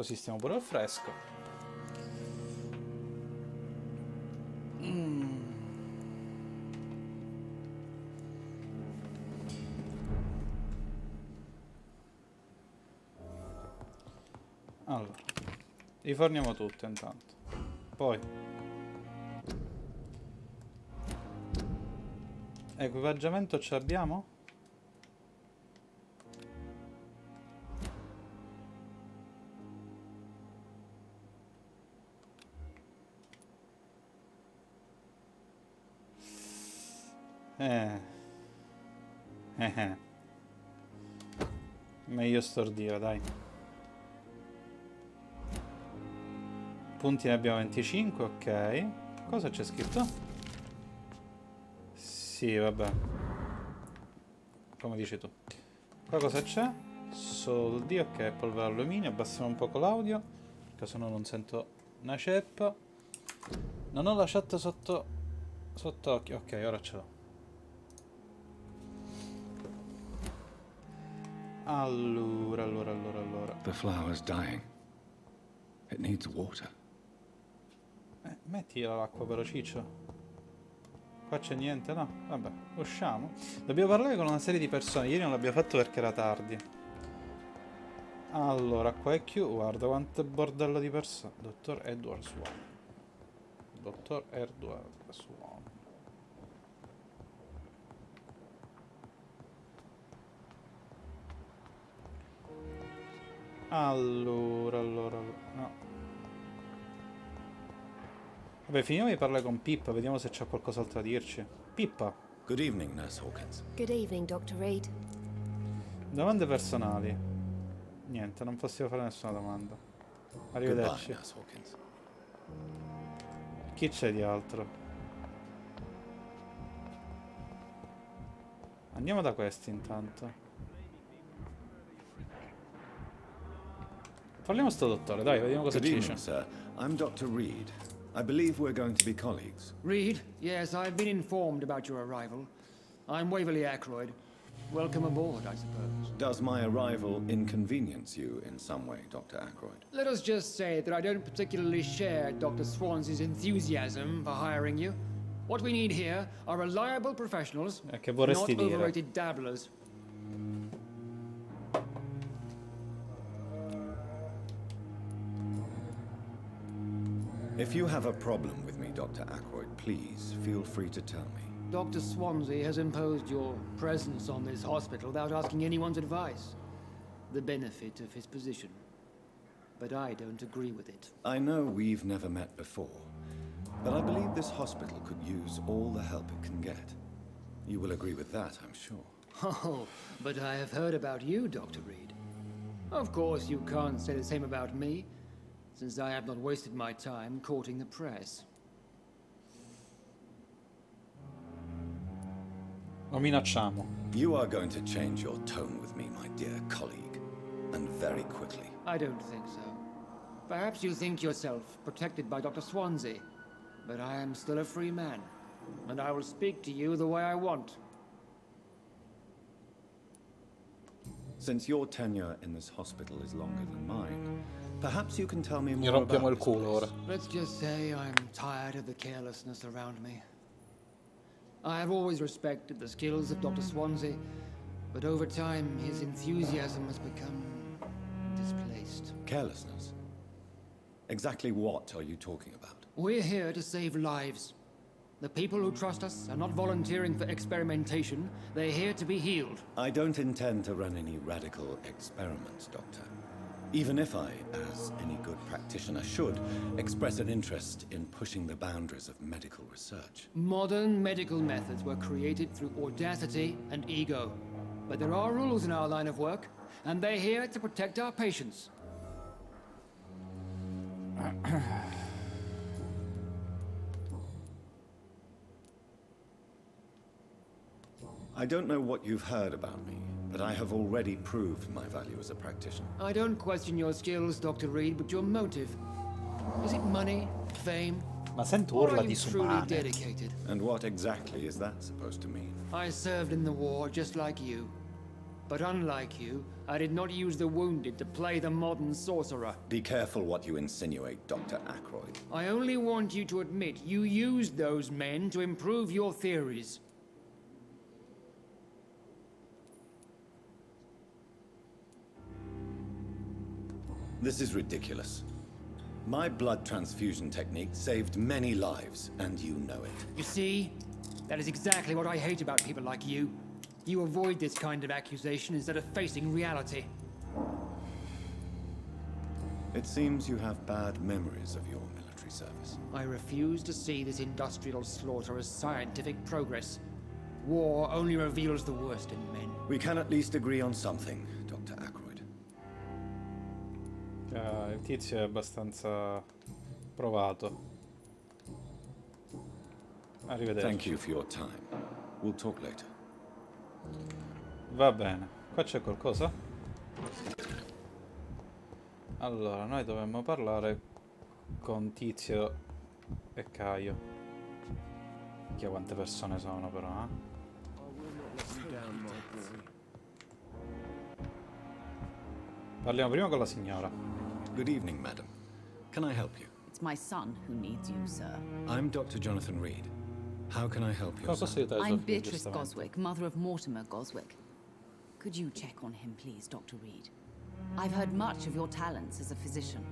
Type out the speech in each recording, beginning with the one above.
Così stiamo pure al fresco. Allora, riforniamo tutto intanto. Poi equipaggiamento ce l'abbiamo? Eh. Meglio stordire, dai. Punti ne abbiamo 25, ok. Cosa c'è scritto? Sì, vabbè. Come dici tu. Qua cosa c'è? Soldi, ok, polvere alluminio. Abbassiamo un poco l'audio, perché sennò non sento una ceppa. Non ho la chat sotto occhio. Ok, ora ce l'ho. Allora. The flower's dying. It needs water. Mettila l'acqua però, ciccio. Qua c'è niente, no? Vabbè, usciamo. Dobbiamo parlare con una serie di persone. Ieri non l'abbiamo fatto perché era tardi. Allora, qua è chiuso. Guarda quanto bordello di persone. Dottor Edward Swan. Dottor Edward Swan. Allora. No. Vabbè, finiamo di parlare con Pippa, vediamo se c'è qualcos'altro da dirci. Pippa. Good evening, Nurse Hawkins. Good evening, Dr. Reed. Domande personali. Niente, non possiamo fare nessuna domanda. Arrivederci. Goodbye, Nurse Hawkins. Chi c'è di altro? Andiamo da questi intanto. Parliamo sto dottore, dai, vediamo cosa Good ci evening, dice. sir. I'm Dr. Reed. I believe we're going to be colleagues. Reed, yes, I've been informed about your arrival. I'm Waverly Ackroyd. Welcome aboard, I suppose. Does my arrival inconvenience you in some way, Dr. Ackroyd? Let us just say that I don't particularly share Dr. Swansea's enthusiasm for hiring you. What we need here are reliable professionals, Che not vorresti dire? overrated dabblers. If you have a problem with me, Dr. Ackroyd, please feel free to tell me. Dr. Swansea has imposed your presence on this hospital without asking anyone's advice. The benefit of his position. But I don't agree with it. I know we've never met before, but I believe this hospital could use all the help it can get. You will agree with that, I'm sure. Oh, but I have heard about you, Dr. Reed. Of course, you can't say the same about me, since I have not wasted my time courting the press. Lo minacciamo. You are going to change your tone with me, my dear colleague, and very quickly. I don't think so. Perhaps you think yourself protected by Dr. Swansea, but I am still a free man, and I will speak to you the way I want. Since your tenure in this hospital is longer than mine, perhaps you can tell me Gli more rompiamo about il this culo place. ora. Let's just say I'm tired of the carelessness around me. I have always respected the skills of Dr. Swansea, but over time his enthusiasm has become displaced. Carelessness? Exactly what are you talking about? We're here to save lives. The people who trust us are not volunteering for experimentation. They're here to be healed. I don't intend to run any radical experiments, Doctor. Even if I, as any good practitioner should, express an interest in pushing the boundaries of medical research. Modern medical methods were created through audacity and ego. But there are rules in our line of work, and they're here to protect our patients. I don't know what you've heard about me, but I have already proved my value as a practitioner. I don't question your skills, Dr. Reed, but your motive. Is it money, fame, Ma sento or urla are you truly disumane. dedicated? And what exactly is that supposed to mean? I served in the war just like you. But unlike you, I did not use the wounded to play the modern sorcerer. Be careful what you insinuate, Dr. Ackroyd. I only want you to admit you used those men to improve your theories. This is ridiculous. My blood transfusion technique saved many lives, and you know it. You see? That is exactly what I hate about people like you. You avoid this kind of accusation instead of facing reality. It seems you have bad memories of your military service. I refuse to see this industrial slaughter as scientific progress. War only reveals the worst in men. We can at least agree on something, Dr. Ackroyd. Il tizio è abbastanza provato. Arrivederci. Thank you for your time. We'll talk later. Va bene. Qua c'è qualcosa? Allora, noi dovremmo parlare con Tizio e Caio. Che quante persone sono però, eh? Parliamo prima con la signora. Good evening, madam. Can I help you? It's my son who needs you, sir. I'm Dr. Jonathan Reed. How can I help you? Come posso aiutare I'm suo figlio, Beatrice giustamente? Goswick, mother of Mortimer Goswick. Could you check on him, please, Dr. Reed? I've heard much of your talents as a physician.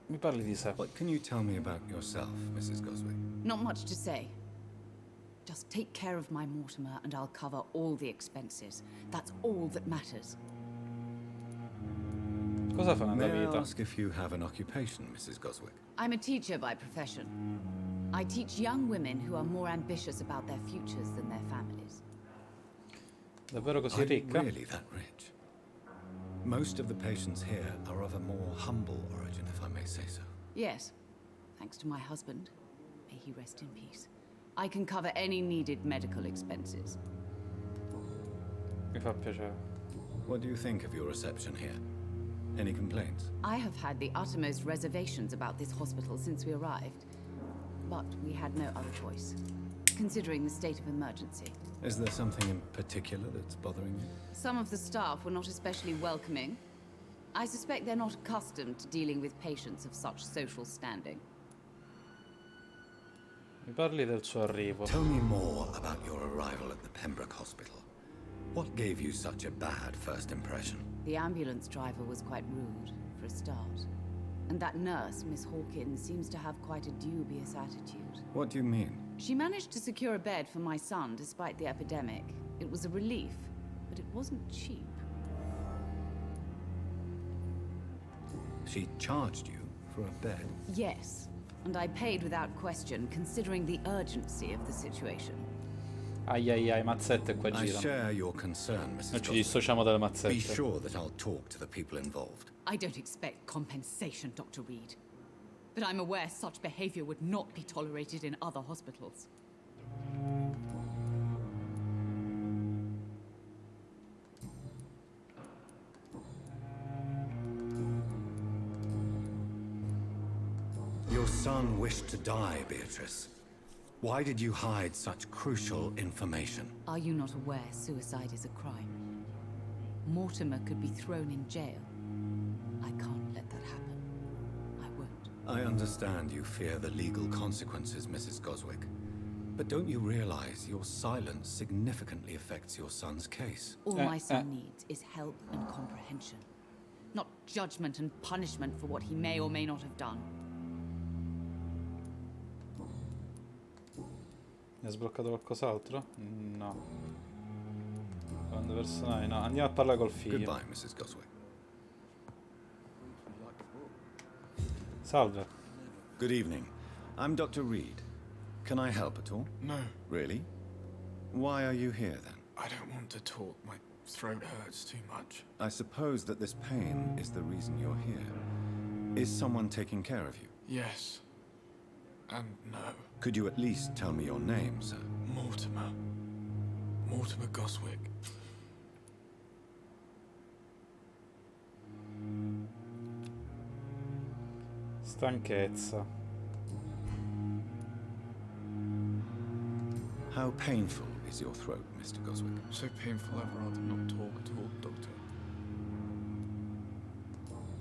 Mi parli di sé. What can you tell me about yourself, Mrs. Goswick? Not much to say. Just take care of my Mortimer and I'll cover all the expenses. That's all that matters. Cosa fa nella May I vita? ask if you have an occupation, Mrs. Goswick? I'm a teacher by profession. I teach young women who are more ambitious about their futures than their families. Davvero così Are you ricca? really that rich? Most of the patients here are of a more humble origin, if I may say so. Yes, thanks to my husband. May he rest in peace. I can cover any needed medical expenses. Mi fa piacere. What do you think of your reception here? Any complaints? I have had the uttermost reservations about this hospital since we arrived. But we had no other choice, considering the state of emergency. Is there something in particular that's bothering you? Some of the staff were not especially welcoming. I suspect they're not accustomed to dealing with patients of such social standing. Mi parli del suo arrivo. Tell me more about your arrival at the Pembroke Hospital. What gave you such a bad first impression? The ambulance driver was quite rude, for a start. And that nurse, Miss Hawkins, seems to have quite a dubious attitude. What do you mean? She managed to secure a bed for my son despite the epidemic. It was a relief, but it wasn't cheap. She charged you for a bed? Yes, and I paid without question, considering the urgency of the situation. Ai ai ai, mazzette qua I girano. share your concern, Mrs. Noi ci Goswick. dissociamo dalle Be mazzette. sure that I'll talk to the people involved. I don't expect compensation, Dr. Reed. But I'm aware such behavior would not be tolerated in other hospitals. Your son wished to die, Beatrice. Why did you hide such crucial information? Are you not aware suicide is a crime? Mortimer could be thrown in jail. I can't let that happen. I won't. I understand you fear the legal consequences, Mrs. Goswick. But don't you realize your silence significantly affects your son's case? All my son needs is help and comprehension. Not judgment and punishment for what he may or may not have done. Mi ha sbloccato qualcos'altro? No. Quando personali? No, andiamo a parlare col figlio. Goodbye, Mrs. Goswick. Salve. Good evening. I'm Dr. Reed. Can I help at all? No, Really? Why are you here then? I don't want to talk. My throat hurts too much. I suppose that this pain is the reason you're here. Is someone taking care of you? Yes. And no. Could you at least tell me your name, sir? Mortimer. Mortimer Goswick. Stanchezza. How painful is your throat, Mr. Goswick? So painful I'd rather not talk at all, Doctor.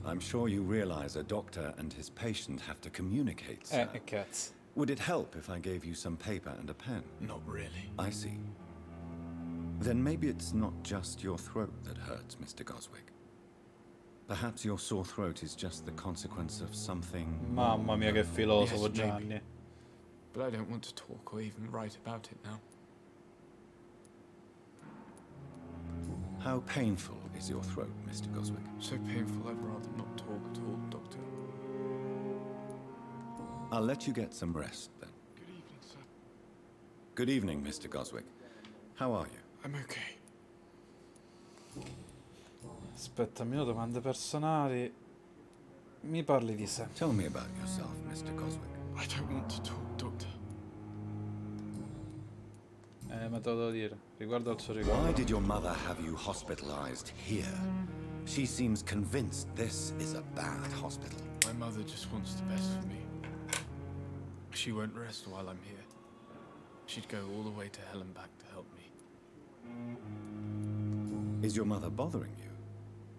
I'm sure you realize a doctor and his patient have to communicate, sir. E cazzo. Would it help if I gave you some paper and a pen? Not really. I see. Then maybe it's not just your throat that hurts, Mr. Goswick. Perhaps your sore throat is just the consequence of something... Mamma mia che filosofo, Yes, maybe. Gianni. But I don't want to talk or even write about it now. How painful is your throat, Mr. Goswick? So painful I'd rather not talk at all, Doctor. I'll let you get some rest, then. Good evening, sir. Good evening, Mr. Goswick. How are you? I'm okay. Aspetta un minuto, domande personali. Mi parli di sé. Tell me about yourself, Mr. Goswick. I don't want to talk, Doctor. Ma te lo devo dire. Riguardo al suo Why ricordo. did your mother have you hospitalized here? She seems convinced this is a bad hospital. My mother just wants the best for me. She won't rest while I'm here. She'd go all the way to hell and back to help me. Is your mother bothering you?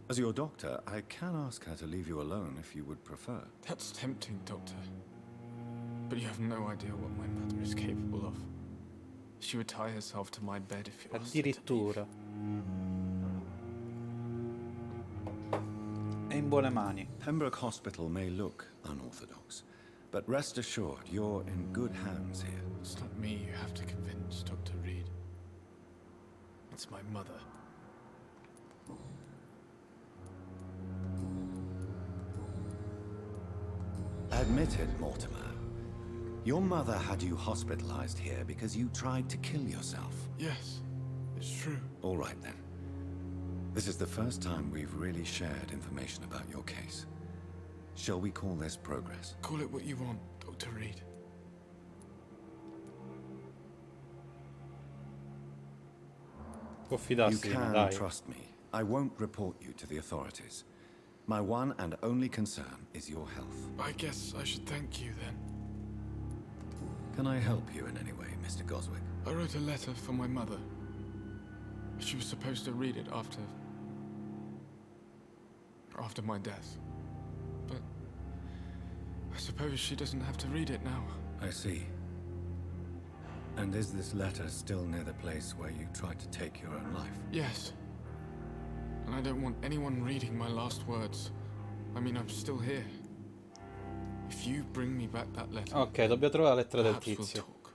As your doctor, I can ask her to leave you alone if you would prefer. That's tempting, Doctor. But you have no idea what my mother is capable of. She would tie herself to my bed if you asked her to leave. Addirittura. È in buone mani. Pembroke Hospital may look unorthodox, but rest assured you're in good hands here. It's not me you have to convince, Dr. Reed. It's my mother. Admit it, Mortimer. Your mother had you hospitalized here because you tried to kill yourself. Yes, it's true. All right, then. This is the first time we've really shared information about your case. Shall we call this progress? Call it what you want, Dr. Reed. Può You fidarsi di me, can dai. trust me. I won't report you to the authorities. My one and only concern is your health. I guess I should thank you then. Can I help you in any way, Mr. Goswick? I wrote a letter for my mother. She was supposed to read it after my death. But I suppose she doesn't have to read it now. I see. And is this letter still near the place where you tried to take your own life? Yes. And I don't want anyone reading my last words. I mean, I'm still here. If you bring me back that letter, Ok, dobbiamo trovare la lettera del perhaps we'll tizio. talk.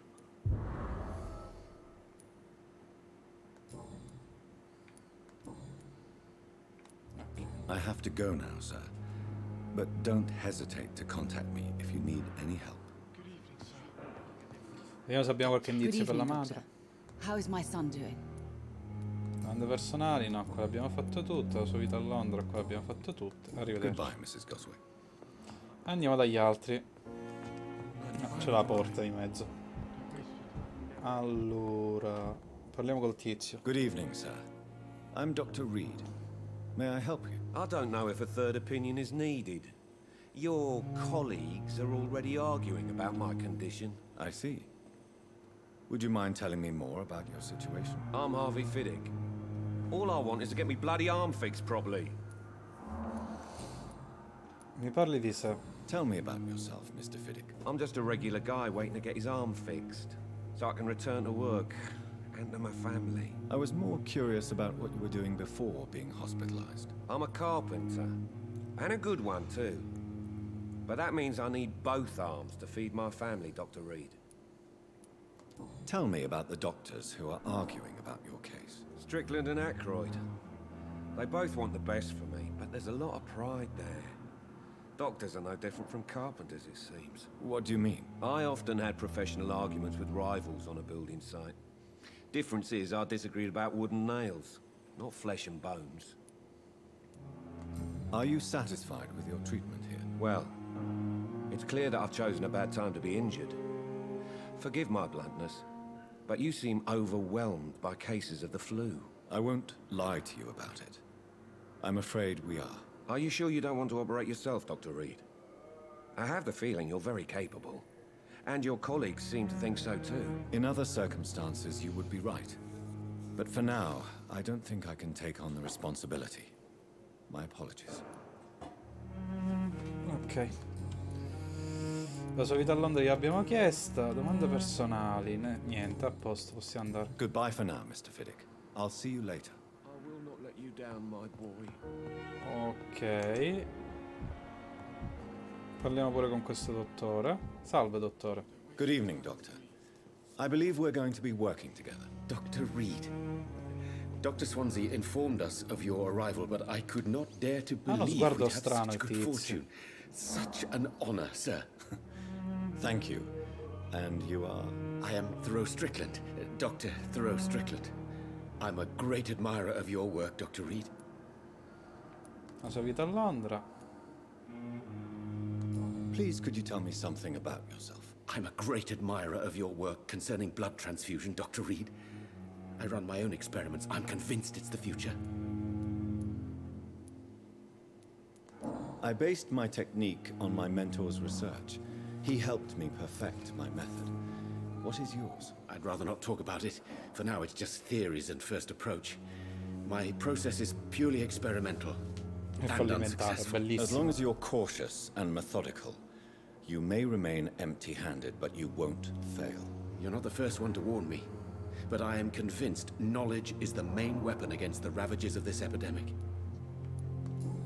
I have to go now, sir. But don't hesitate to contact me if you need any help. Vediamo se abbiamo qualche Good indizio per la evening, madre. Doctor. How is my son doing? Domande personali, no, qua l'abbiamo fatto tutte. La sua vita a Londra, qua l'abbiamo fatto tutte. Arrivederci. Goodbye, Mrs. Goswick. Andiamo dagli altri. No, c'è la porta di mezzo. Allora, parliamo col tizio. Good evening, sir. I'm Dr. Reed. May I help you? I don't know if a third opinion is needed. Your colleagues are already arguing about my condition. I see. Would you mind telling me more about your situation? I'm Harvey Fiddick. All I want is to get me bloody arm fixed properly. Mi parli di sé. Tell me about yourself, Mr. Fiddick. I'm just a regular guy waiting to get his arm fixed, so I can return to work and to my family. I was more curious about what you were doing before being hospitalized. I'm a carpenter, and a good one too. But that means I need both arms to feed my family, Dr. Reed. Tell me about the doctors who are arguing about your case. Strickland and Aykroyd. They both want the best for me, but there's a lot of pride there. Doctors are no different from carpenters, it seems. What do you mean? I often had professional arguments with rivals on a building site. Difference is I disagreed about wooden nails, not flesh and bones. Are you satisfied with your treatment here? Well, it's clear that I've chosen a bad time to be injured. Forgive my bluntness, but you seem overwhelmed by cases of the flu. I won't lie to you about it. I'm afraid we are. Are you sure you don't want to operate yourself, Dr. Reed? I have the feeling you're very capable. And your colleagues seem to think so too. In other circumstances, you would be right. But for now, I don't think I can take on the responsibility. My apologies. Ok. La sua vita a Londra gli abbiamo chiesto. Domande personali. Niente, a posto, possiamo andare. Goodbye for now, Mr. Fiddick. I'll see you later. I will not let you down, my boy. Ok. Parliamo pure con questo dottore. Salve, dottore. Good evening, Doctor. I believe we're going to be working together. Dr. Reed. Dr. Swansea informed us of your arrival, but I could not dare to Ha uno believe sguardo we'd have strano, such good tizio. fortune. Such an honor, sir. Thank you. And you are? I am Thoreau Strickland, Dr. Thoreau Strickland. I'm a great admirer of your work, Dr. Reed. La sua vita a Londra. Please, could you tell me something about yourself? I'm a great admirer of your work concerning blood transfusion, Dr. Reed. I run my own experiments. I'm convinced it's the future. I based my technique on my mentor's research. He helped me perfect my method. What is yours? I'd rather not talk about it. For now, it's just theories and first approach. My process is purely experimental È and fallimentare, unsuccessful. As bellissimo. long as you're cautious and methodical, you may remain empty-handed, but you won't fail. You're not the first one to warn me, but I am convinced knowledge is the main weapon against the ravages of this epidemic.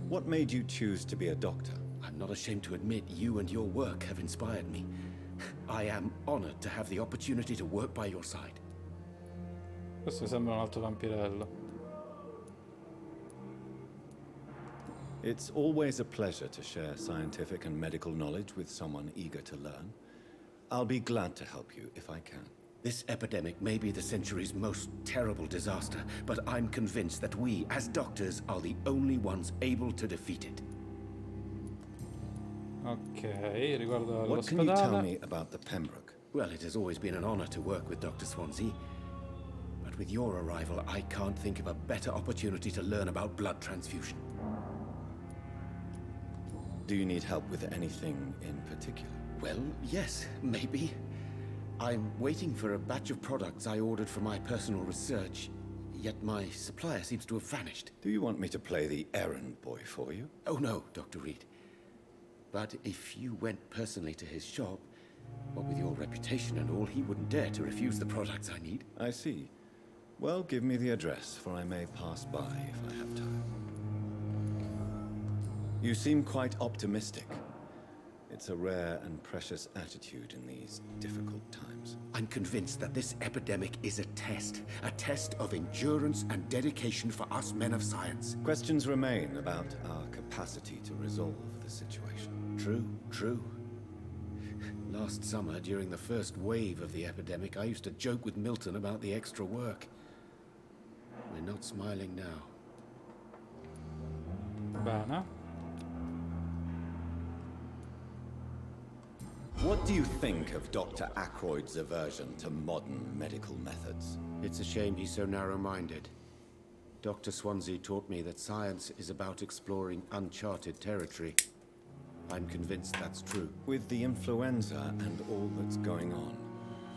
What made you choose to be a doctor? I'm not ashamed to admit you and your work have inspired me. I am honored to have the opportunity to work by your side. Questo sembra un altro vampirello. It's always a pleasure to share scientific and medical knowledge with someone eager to learn. I'll be glad to help you if I can. This epidemic may be the century's most terrible disaster, but I'm convinced that we, as doctors, are the only ones able to defeat it. Ok, riguardo What can you tell all'ospedale. me about the Pembroke? Well, it has always been an honor to work with Dr. Swansea. But with your arrival, I can't think of a better opportunity to learn about blood transfusion. Do you need help with anything in particular? Well, yes, maybe. I'm waiting for a batch of products I ordered for my personal research, yet my supplier seems to have vanished. Do you want me to play the errand boy for you? Oh no, Dr. Reed. But if you went personally to his shop, what with your reputation and all, he wouldn't dare to refuse the products I need. I see. Well, give me the address, for I may pass by if I have time. You seem quite optimistic. It's a rare and precious attitude in these difficult times. I'm convinced that this epidemic is a test of endurance and dedication for us men of science. Questions remain about our capacity to resolve the situation. True, true. Last summer, during the first wave of the epidemic, I used to joke with Milton about the extra work. We're not smiling now. Bene. What do you think of Dr. Ackroyd's aversion to modern medical methods? It's a shame he's so narrow-minded. Dr. Swansea taught me that science is about exploring uncharted territory. I'm convinced that's true. With the influenza and all that's going on,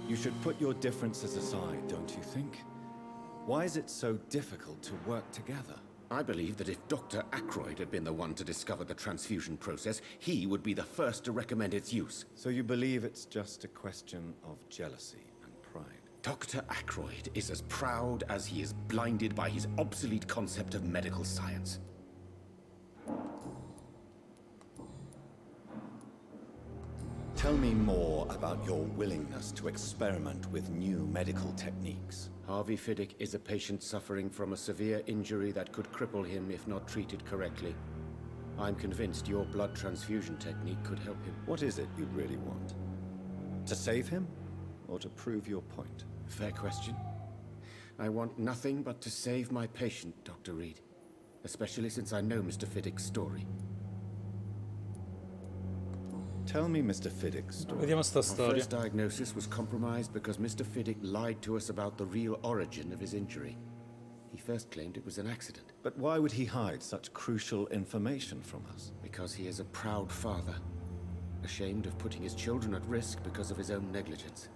you should put your differences aside, don't you think? Why is it so difficult to work together? I believe that if Dr. Ackroyd had been the one to discover the transfusion process, he would be the first to recommend its use. So you believe it's just a question of jealousy and pride? Dr. Ackroyd is as proud as he is blinded by his obsolete concept of medical science. Tell me more about your willingness to experiment with new medical techniques. Harvey Fiddick is a patient suffering from a severe injury that could cripple him if not treated correctly. I'm convinced your blood transfusion technique could help him. What is it you really want? To save him, or to prove your point? Fair question. I want nothing but to save my patient, Dr. Reed. Especially since I know Mr. Fiddick's story. Tell me Mr. Fiddick's story. Vediamo sta Our storia. first diagnosis was compromised because Mr. Fiddick lied to us about the real origin of his injury. He first claimed it was an accident. But why would he hide such crucial information from us? Because he is a proud father. ashamed of putting his children at risk because of his own negligence.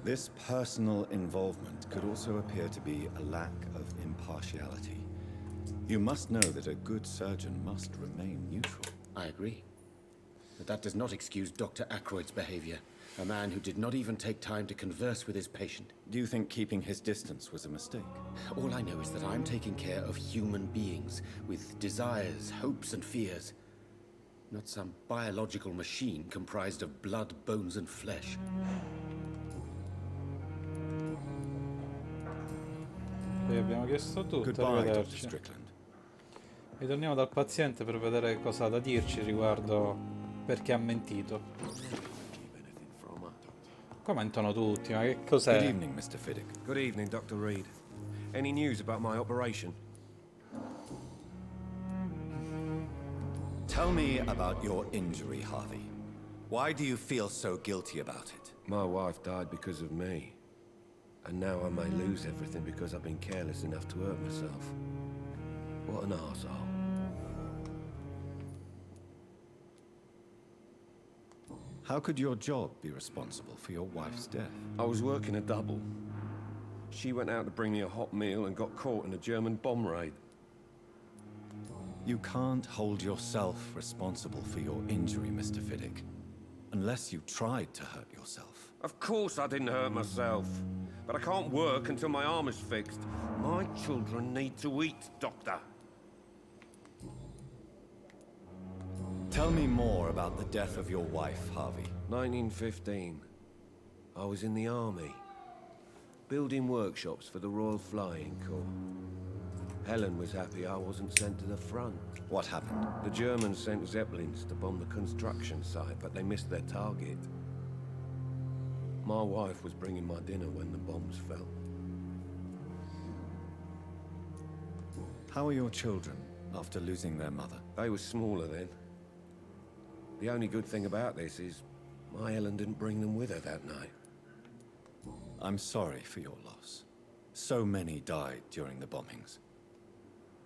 This personal involvement could also appear to be a lack of impartiality. You must know that a good surgeon must remain neutral. I agree. But that does not excuse Dr. Ackroyd's behavior. A man who did not even take time to converse with his patient. Do you think keeping his distance was a mistake? All I know is that I'm taking care of human beings with desires, hopes, and fears. Not some biological machine comprised of blood, bones, and flesh. Qui abbiamo chiesto tutto, Goodbye, Dr. arrivederci. Strickland. Ritorniamo dal paziente per vedere cosa ha da dirci riguardo perché ha mentito. Qua mentono tutti, ma che Good cos'è? evening, Mr. Fiddick. Good evening, Dr. Reed. Any news about my operation? Tell me about your injury, Harvey. Why do you feel so guilty about it? My wife died because of me. And now I may lose everything because I've been careless enough to hurt myself. What an arsehole. How could your job be responsible for your wife's death? I was working a double. She went out to bring me a hot meal and got caught in a German bomb raid. You can't hold yourself responsible for your injury, Mr. Fiddick, unless you tried to hurt yourself. Of course I didn't hurt myself. But I can't work until my arm is fixed. My children need to eat, Doctor. Tell me more about the death of your wife, Harvey. 1915. I was in the army. Building workshops for the Royal Flying Corps. Helen was happy I wasn't sent to the front. What happened? The Germans sent Zeppelins to bomb the construction site, but they missed their target. My wife was bringing my dinner when the bombs fell. How are your children after losing their mother? They were smaller then. The only good thing about this is my Helen didn't bring them with her that night. I'm sorry for your loss. So many died during the bombings.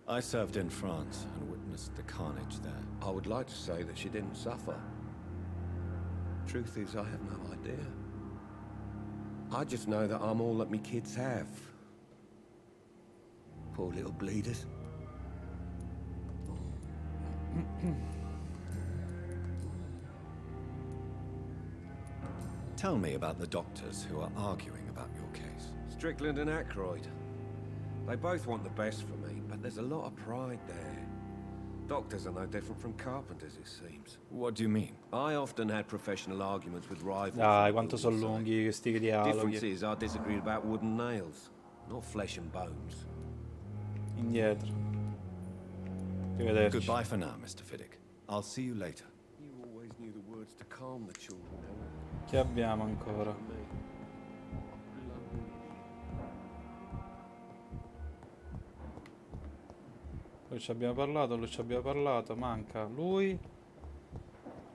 I served in France and witnessed the carnage there. I would like to say that she didn't suffer. Truth is, I have no idea. I just know that I'm all that me kids have. Poor little bleeders. Tell me about the doctors who are arguing about your case. Strickland and Ackroyd. They both want the best for me, but there's a lot of pride there. Doctors are no different from carpenters, it seems. What do you mean? I often had professional arguments with rivals. Dai, quanto sono lunghi questi dialoghi. Difference is I disagreed about wooden nails, not flesh and bones. Indietro. Arrivederci. Goodbye for now, Mr. Fiddick. I'll see you later. You always knew the words to calm the children, Helen. Che abbiamo ancora? Lui ci abbiamo parlato, manca lui,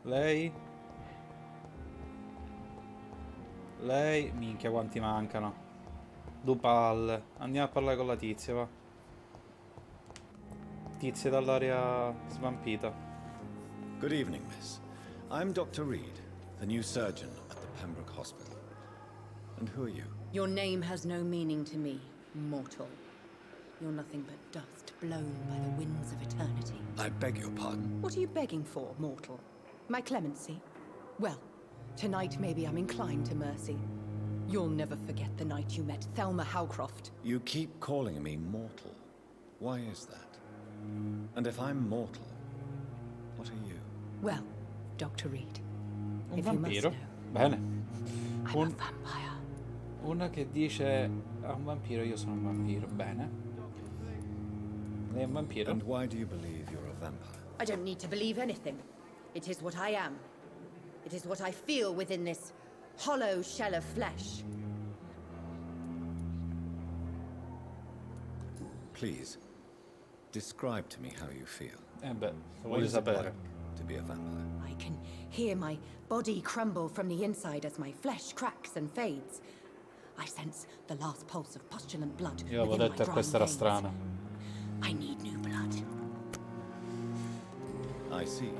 lei, minchia quanti mancano, due palle, andiamo a parlare con la tizia, va. Tizia dall'area svampita. Good evening, miss. I'm Dr. Reed, the new surgeon at the Pembroke Hospital. And who are you? Your name has no meaning to me, mortal. You're nothing but dust blown by the winds of eternity. I beg your pardon. What are you begging for, mortal? My clemency? Well, tonight maybe I'm inclined to mercy. You'll never forget the night you met Thelma Howcroft. You keep calling me mortal. Why is that? And if I'm mortal, what are you? Well, Dr. Reed, Un if you must vampiro? know, Bene. I'm a vampire. Una che dice a un vampiro io sono un vampiro. Bene. Lei è un vampiro? And why do you believe you're a vampire? I don't need to believe anything. It is what I am. It is what I feel within this hollow shell of flesh. Please, describe to me how you feel. Beh, lo What voglio is it sapere. like to be a vampire? I can hear my body crumble from the inside as my flesh cracks and fades. I sense the last pulse of postulant blood Io avevo within detto my che questa era drying strana. veins. I need new blood. I see.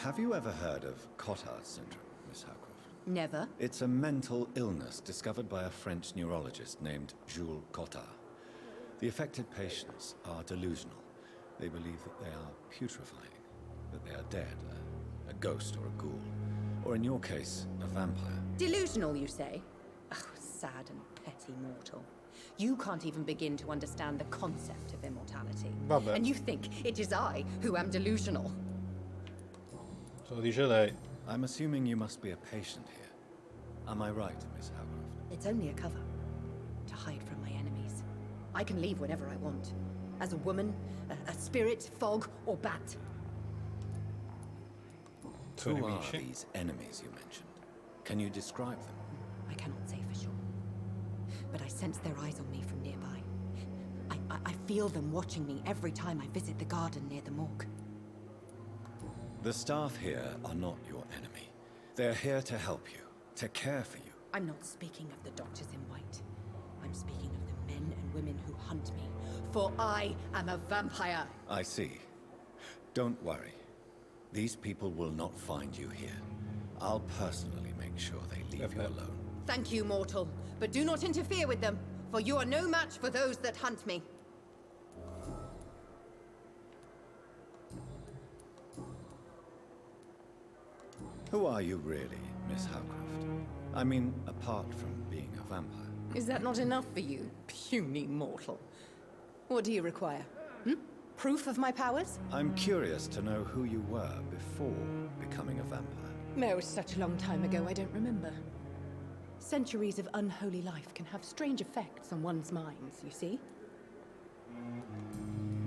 Have you ever heard of Cotard syndrome, Miss Howcroft? Never. It's a mental illness discovered by a French neurologist named Jules Cotard. The affected patients are delusional. They believe that they are putrefying, that they are dead, a ghost or a ghoul, or in your case, a vampire. Delusional, you say? Oh, sad and petty mortal. You can't even begin to understand the concept of immortality. Vabbè. And you think it is I who am delusional. Se lo dice lei. I'm assuming you must be a patient here. Am I right, Miss Howcroft? It's only a cover to hide from my enemies. I can leave whenever I want. As a woman, a spirit, fog, or bat. Who are Nemici. these enemies you mentioned? Can you describe them? I cannot say for sure. But I sense their eyes on me from nearby. I feel them watching me every time I visit the garden near the morgue. The staff here are not your enemy. They're here to help you, to care for you. I'm not speaking of the doctors in white. I'm speaking of the men and women who hunt me. For I am a vampire. I see. Don't worry. These people will not find you here. I'll personally make sure they leave you alone. Thank you, mortal. But do not interfere with them, for you are no match for those that hunt me. Who are you really, Miss Howcroft? I mean, apart from being a vampire. Is that not enough for you, puny mortal? What do you require? Proof of my powers? I'm curious to know who you were before becoming a vampire. No, such a long time ago, I don't remember. Centuries of unholy life can have strange effects on one's minds, you see?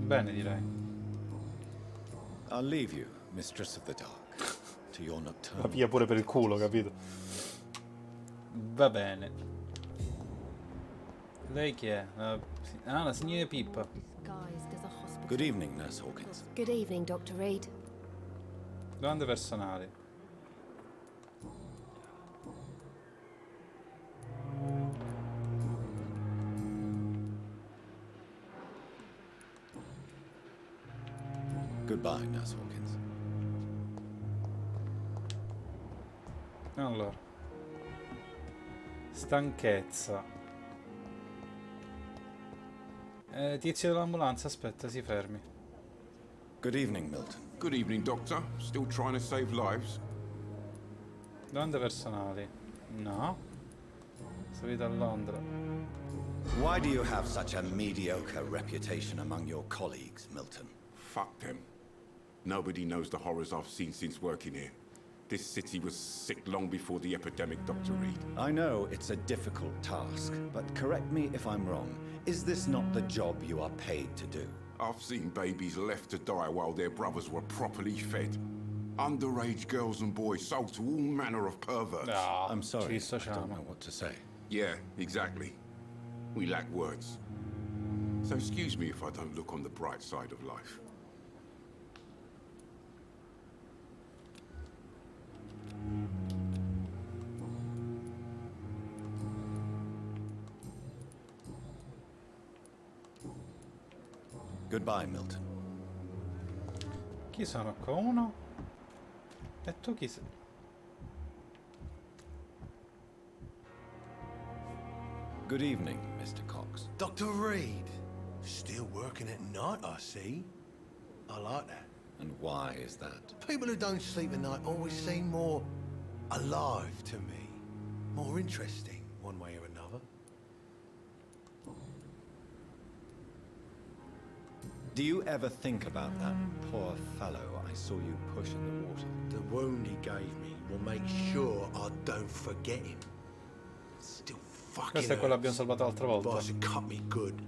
Bene, direi. I'll leave you, Mistress of the Dark, to your La nocturnal. piglia pure per il culo, capito? Va bene. Lei chi è? La signora Pippa. Disguised as a hospital. Good evening, Nurse Hawkins. Good evening, Dr. Reed. Domande personali. Goodbye, Nurse Hawkins. Allora. Stanchezza. Tizio dell'ambulanza, aspetta, si fermi. Good evening, Milton. Good evening, Doctor. Still trying to save lives? Domande personali. No. Salita a Londra. Why do you have such a mediocre reputation among your colleagues, Milton? Fuck them. Nobody knows the horrors I've seen since working here. This city was sick long before the epidemic, Dr. Reed. I know it's a difficult task, but correct me if I'm wrong. Is this not the job you are paid to do? I've seen babies left to die while their brothers were properly fed. Underage girls and boys sold to all manner of perverts. Ah, I'm sorry, ci I don't dissociamo. know what to say. Yeah, exactly. We lack words. So excuse me if I don't look on the bright side of life. Goodbye, Milton. Chi sono qua? Uno? E tu chi sei? Good evening, Mr. Cox. Dr. Reed. Still working at night, I see. I like that. And why is that? People who don't sleep at night always seem more alive to me. More interesting, one way or another. Do you ever think about that poor fellow I saw you push in the water? The wound he gave me will make sure I don't forget him. Still fucking Questa è quella che abbiamo hurts, salvato l'altra but volta. I should cut me good.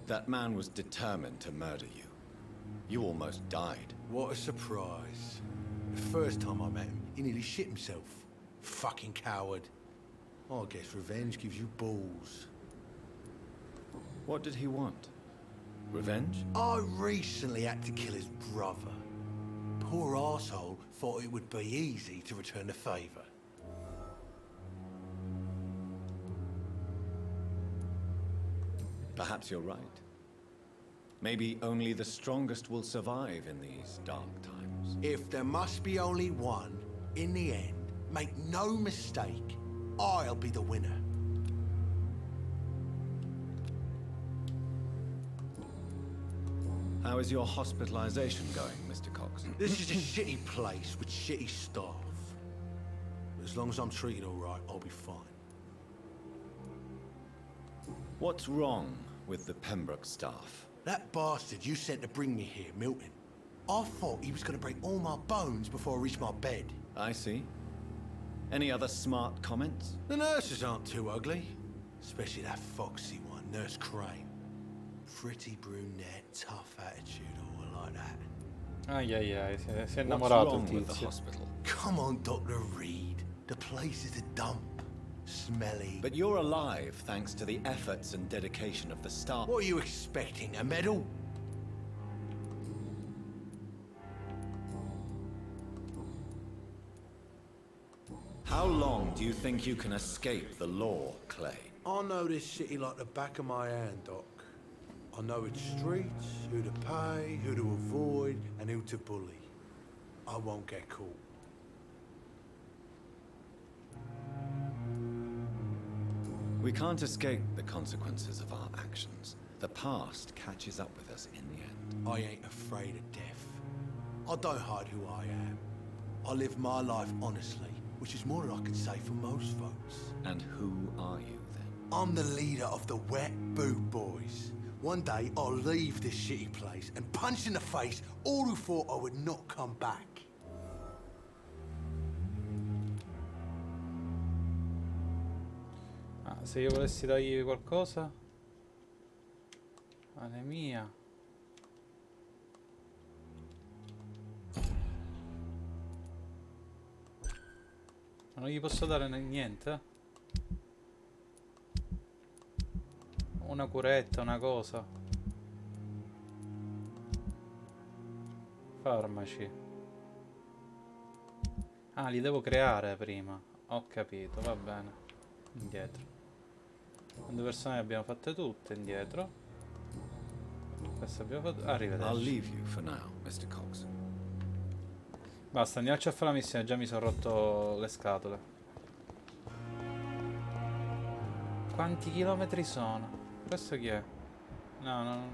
That man was determined to murder you. You almost died. What a surprise. The first time I met him, he nearly shit himself. Fucking coward. I guess revenge gives you balls. What did he want? Revenge? I recently had to kill his brother. Poor arsehole thought it would be easy to return the favor. Perhaps you're right. Maybe only the strongest will survive in these dark times. If there must be only one, in the end, make no mistake, I'll be the winner. How is your hospitalization going, Mr. Cox? This is a shitty place with shitty staff. But as long as I'm treated all right, I'll be fine. What's wrong with the Pembroke staff? That bastard you sent to bring me here, Milton. I thought he was going to break all my bones before I reached my bed. I see. Any other smart comments? The nurses aren't too ugly. Especially that foxy one, Nurse Crane. Pretty brunette, tough attitude, all like that. Ai ai ai, si è What's innamorato il wrong with the tizio. hospital? Come on, Dr. Reed. The place is a dump. Smelly. But you're alive thanks to the efforts and dedication of the staff. What are you expecting, a medal? How long do you think you can escape the law, Clay? I know this city like the back of my hand, Doc. I know its streets, who to pay, who to avoid, and who to bully. I won't get caught. We can't escape the consequences of our actions. The past catches up with us in the end. I ain't afraid of death. I don't hide who I am. I live my life honestly, which is more than I can say for most folks. And who are you, then? I'm the leader of the Wet Boot Boys. One day, I'll leave this shitty place and punch in the face all who thought I would not come back. Ah, se io volessi dargli qualcosa... Anemia. Ma non gli posso dare niente? Una curetta, una cosa. Farmaci. Ah, li devo creare prima. Ho capito, va bene. Indietro. Quante persone abbiamo fatte tutte, indietro. Questo abbiamo fatto. I'll Arrivederci. leave you for now, Mr. Cox. Basta, andiamoci a fare la missione, già mi sono rotto le scatole. Quanti chilometri sono? Questo chi è? No, no.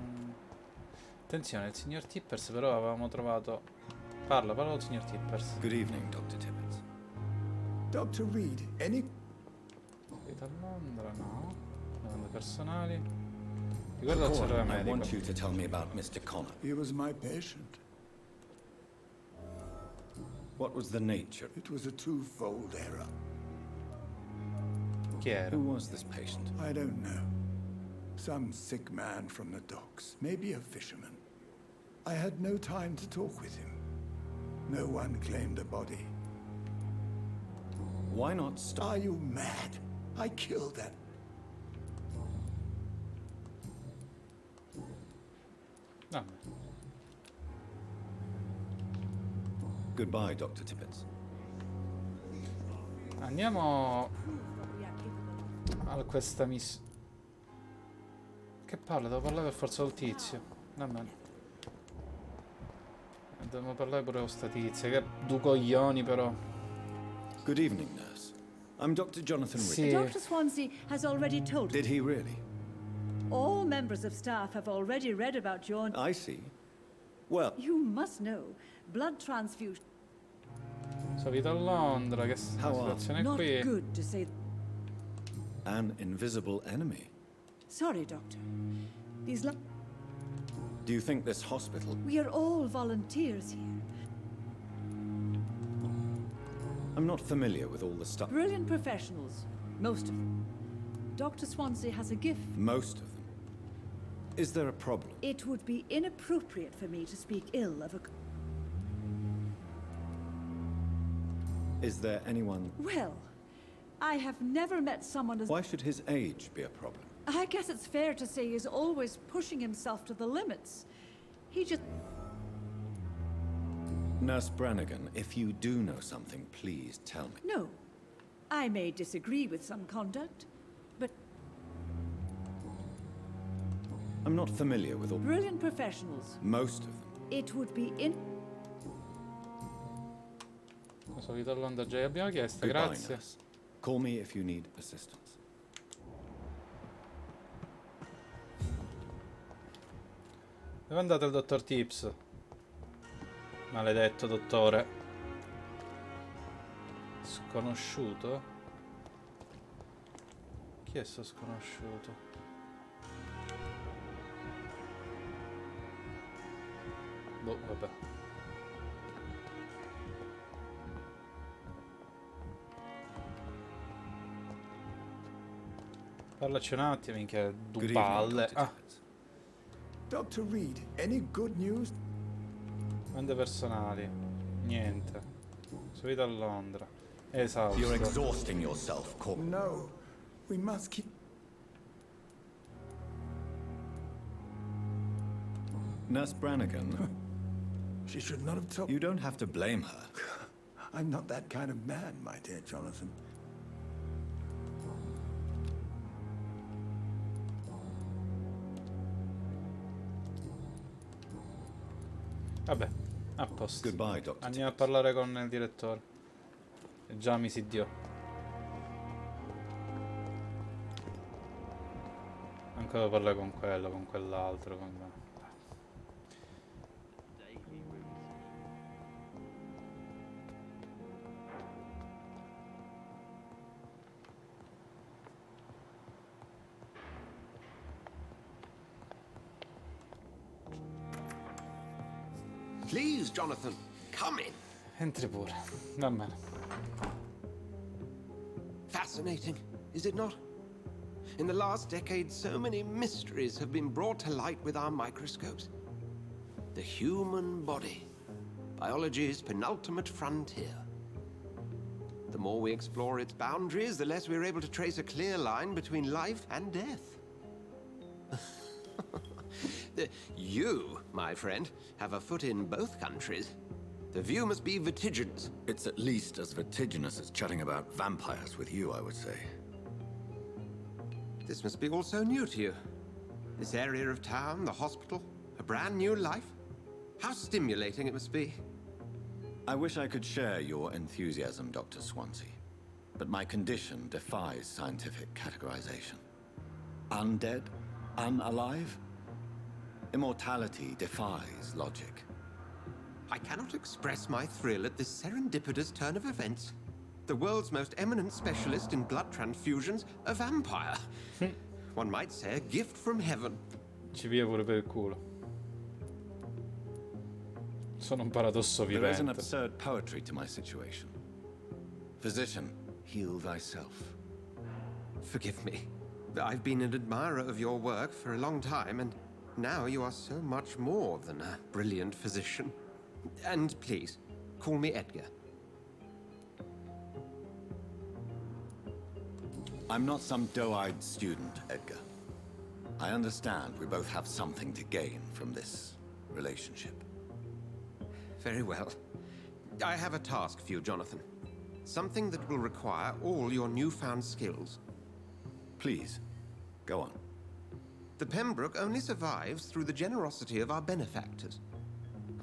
Attenzione, il signor Tippers però avevamo trovato... Parla col signor Tippers. Good evening, Dr. Tippett. Dr. Reed, any... Vita a Londra, no. Domande personali. Ricorda il cervello I medico. want you to tell me about Mr. Connor. He was my patient. What was the nature? It was a twofold error. Chi era? Who was this patient? I don't know. Some sick man from the docks, maybe a fisherman. I had no time to talk with him. No one claimed a body. Why not stop? Are you mad? I killed that. Vabbè. Goodbye, Dr. Tippett. Andiamo a questa missione. Che palle, devo parlare per forza col tizio. Va bene. Devo parlare pure con sta tizia, che due coglioni però. Good evening, nurse. I'm Dr. Jonathan Reed. Sì. Dr. Swansea has already told Did he really? all members of staff have already read about your... I see. Well, You must know, blood transfusion... Sono vita a Londra, che situazione è Not qui? good to say... an invisible enemy. Sorry, Doctor. These... Do you think this hospital... We are all volunteers here. I'm not familiar with all the stuff. Brilliant professionals, most of them. Dr. Swansea has a gift. Most of them. Is there a problem? It would be inappropriate for me to speak ill of a... Is there anyone... Well, I have never met someone as... Why should his age be a problem? I guess it's fair to say he's always pushing himself to the limits. He just... Nurse Brannigan, if you do know something, please tell me. No. I may disagree with some conduct, but... I'm not familiar with all... Brilliant professionals. most of them. It would be in... Solito Londra già abbiamo chiesto, Goodbye, grazie. nurse. Call me if you need assistance. Dove è andato il dottor Tips? Maledetto dottore. Sconosciuto? Chi è sto sconosciuto? Boh, vabbè. Parlaci un attimo, minchia, Good due palle. evening, Dr. Ah, Dr. Reed, any good news? domande personali. Niente. Solito a Londra. Esausto. You're exhausting yourself, Corporal. No, we must keep... Nurse Brannigan, She should not have told... you don't have to blame her. I'm not that kind of man, my dear Jonathan. Vabbè, a posto. Goodbye, Dr. Andiamo a parlare con il direttore. E già mi si dio. Ancora parlare con quello, con quell'altro. Please, Jonathan, come in. Entri pure. Va bene. Fascinating, is it not? In the last decade, so many mysteries have been brought to light with our microscopes. The human body, biology's penultimate frontier. The more we explore its boundaries, the less we're able to trace a clear line between life and death. You, my friend, have a foot in both countries. The view must be vertiginous. It's at least as vertiginous as chatting about vampires with you, I would say. This must be all so new to you. This area of town, the hospital, a brand new life. How stimulating it must be. I wish I could share your enthusiasm, Dr. Swansea. But my condition defies scientific categorization. Undead? Unalive? Immortality defies logic. I cannot express my thrill at this serendipitous turn of events. The world's most eminent specialist in blood transfusions, a vampire. One might say a gift from heaven. Ci via pure per il culo. Sono un paradosso There is an vivente. absurd poetry to my situation. Physician, heal thyself. Forgive me. I've been an admirer of your work for a long time, and now you are so much more than a brilliant physician. And please, call me Edgar. I'm not some doe-eyed student, Edgar. I understand we both have something to gain from this relationship. Very well. I have a task for you, Jonathan. Something that will require all your newfound skills. Please, go on. The Pembroke only survives through the generosity of our benefactors.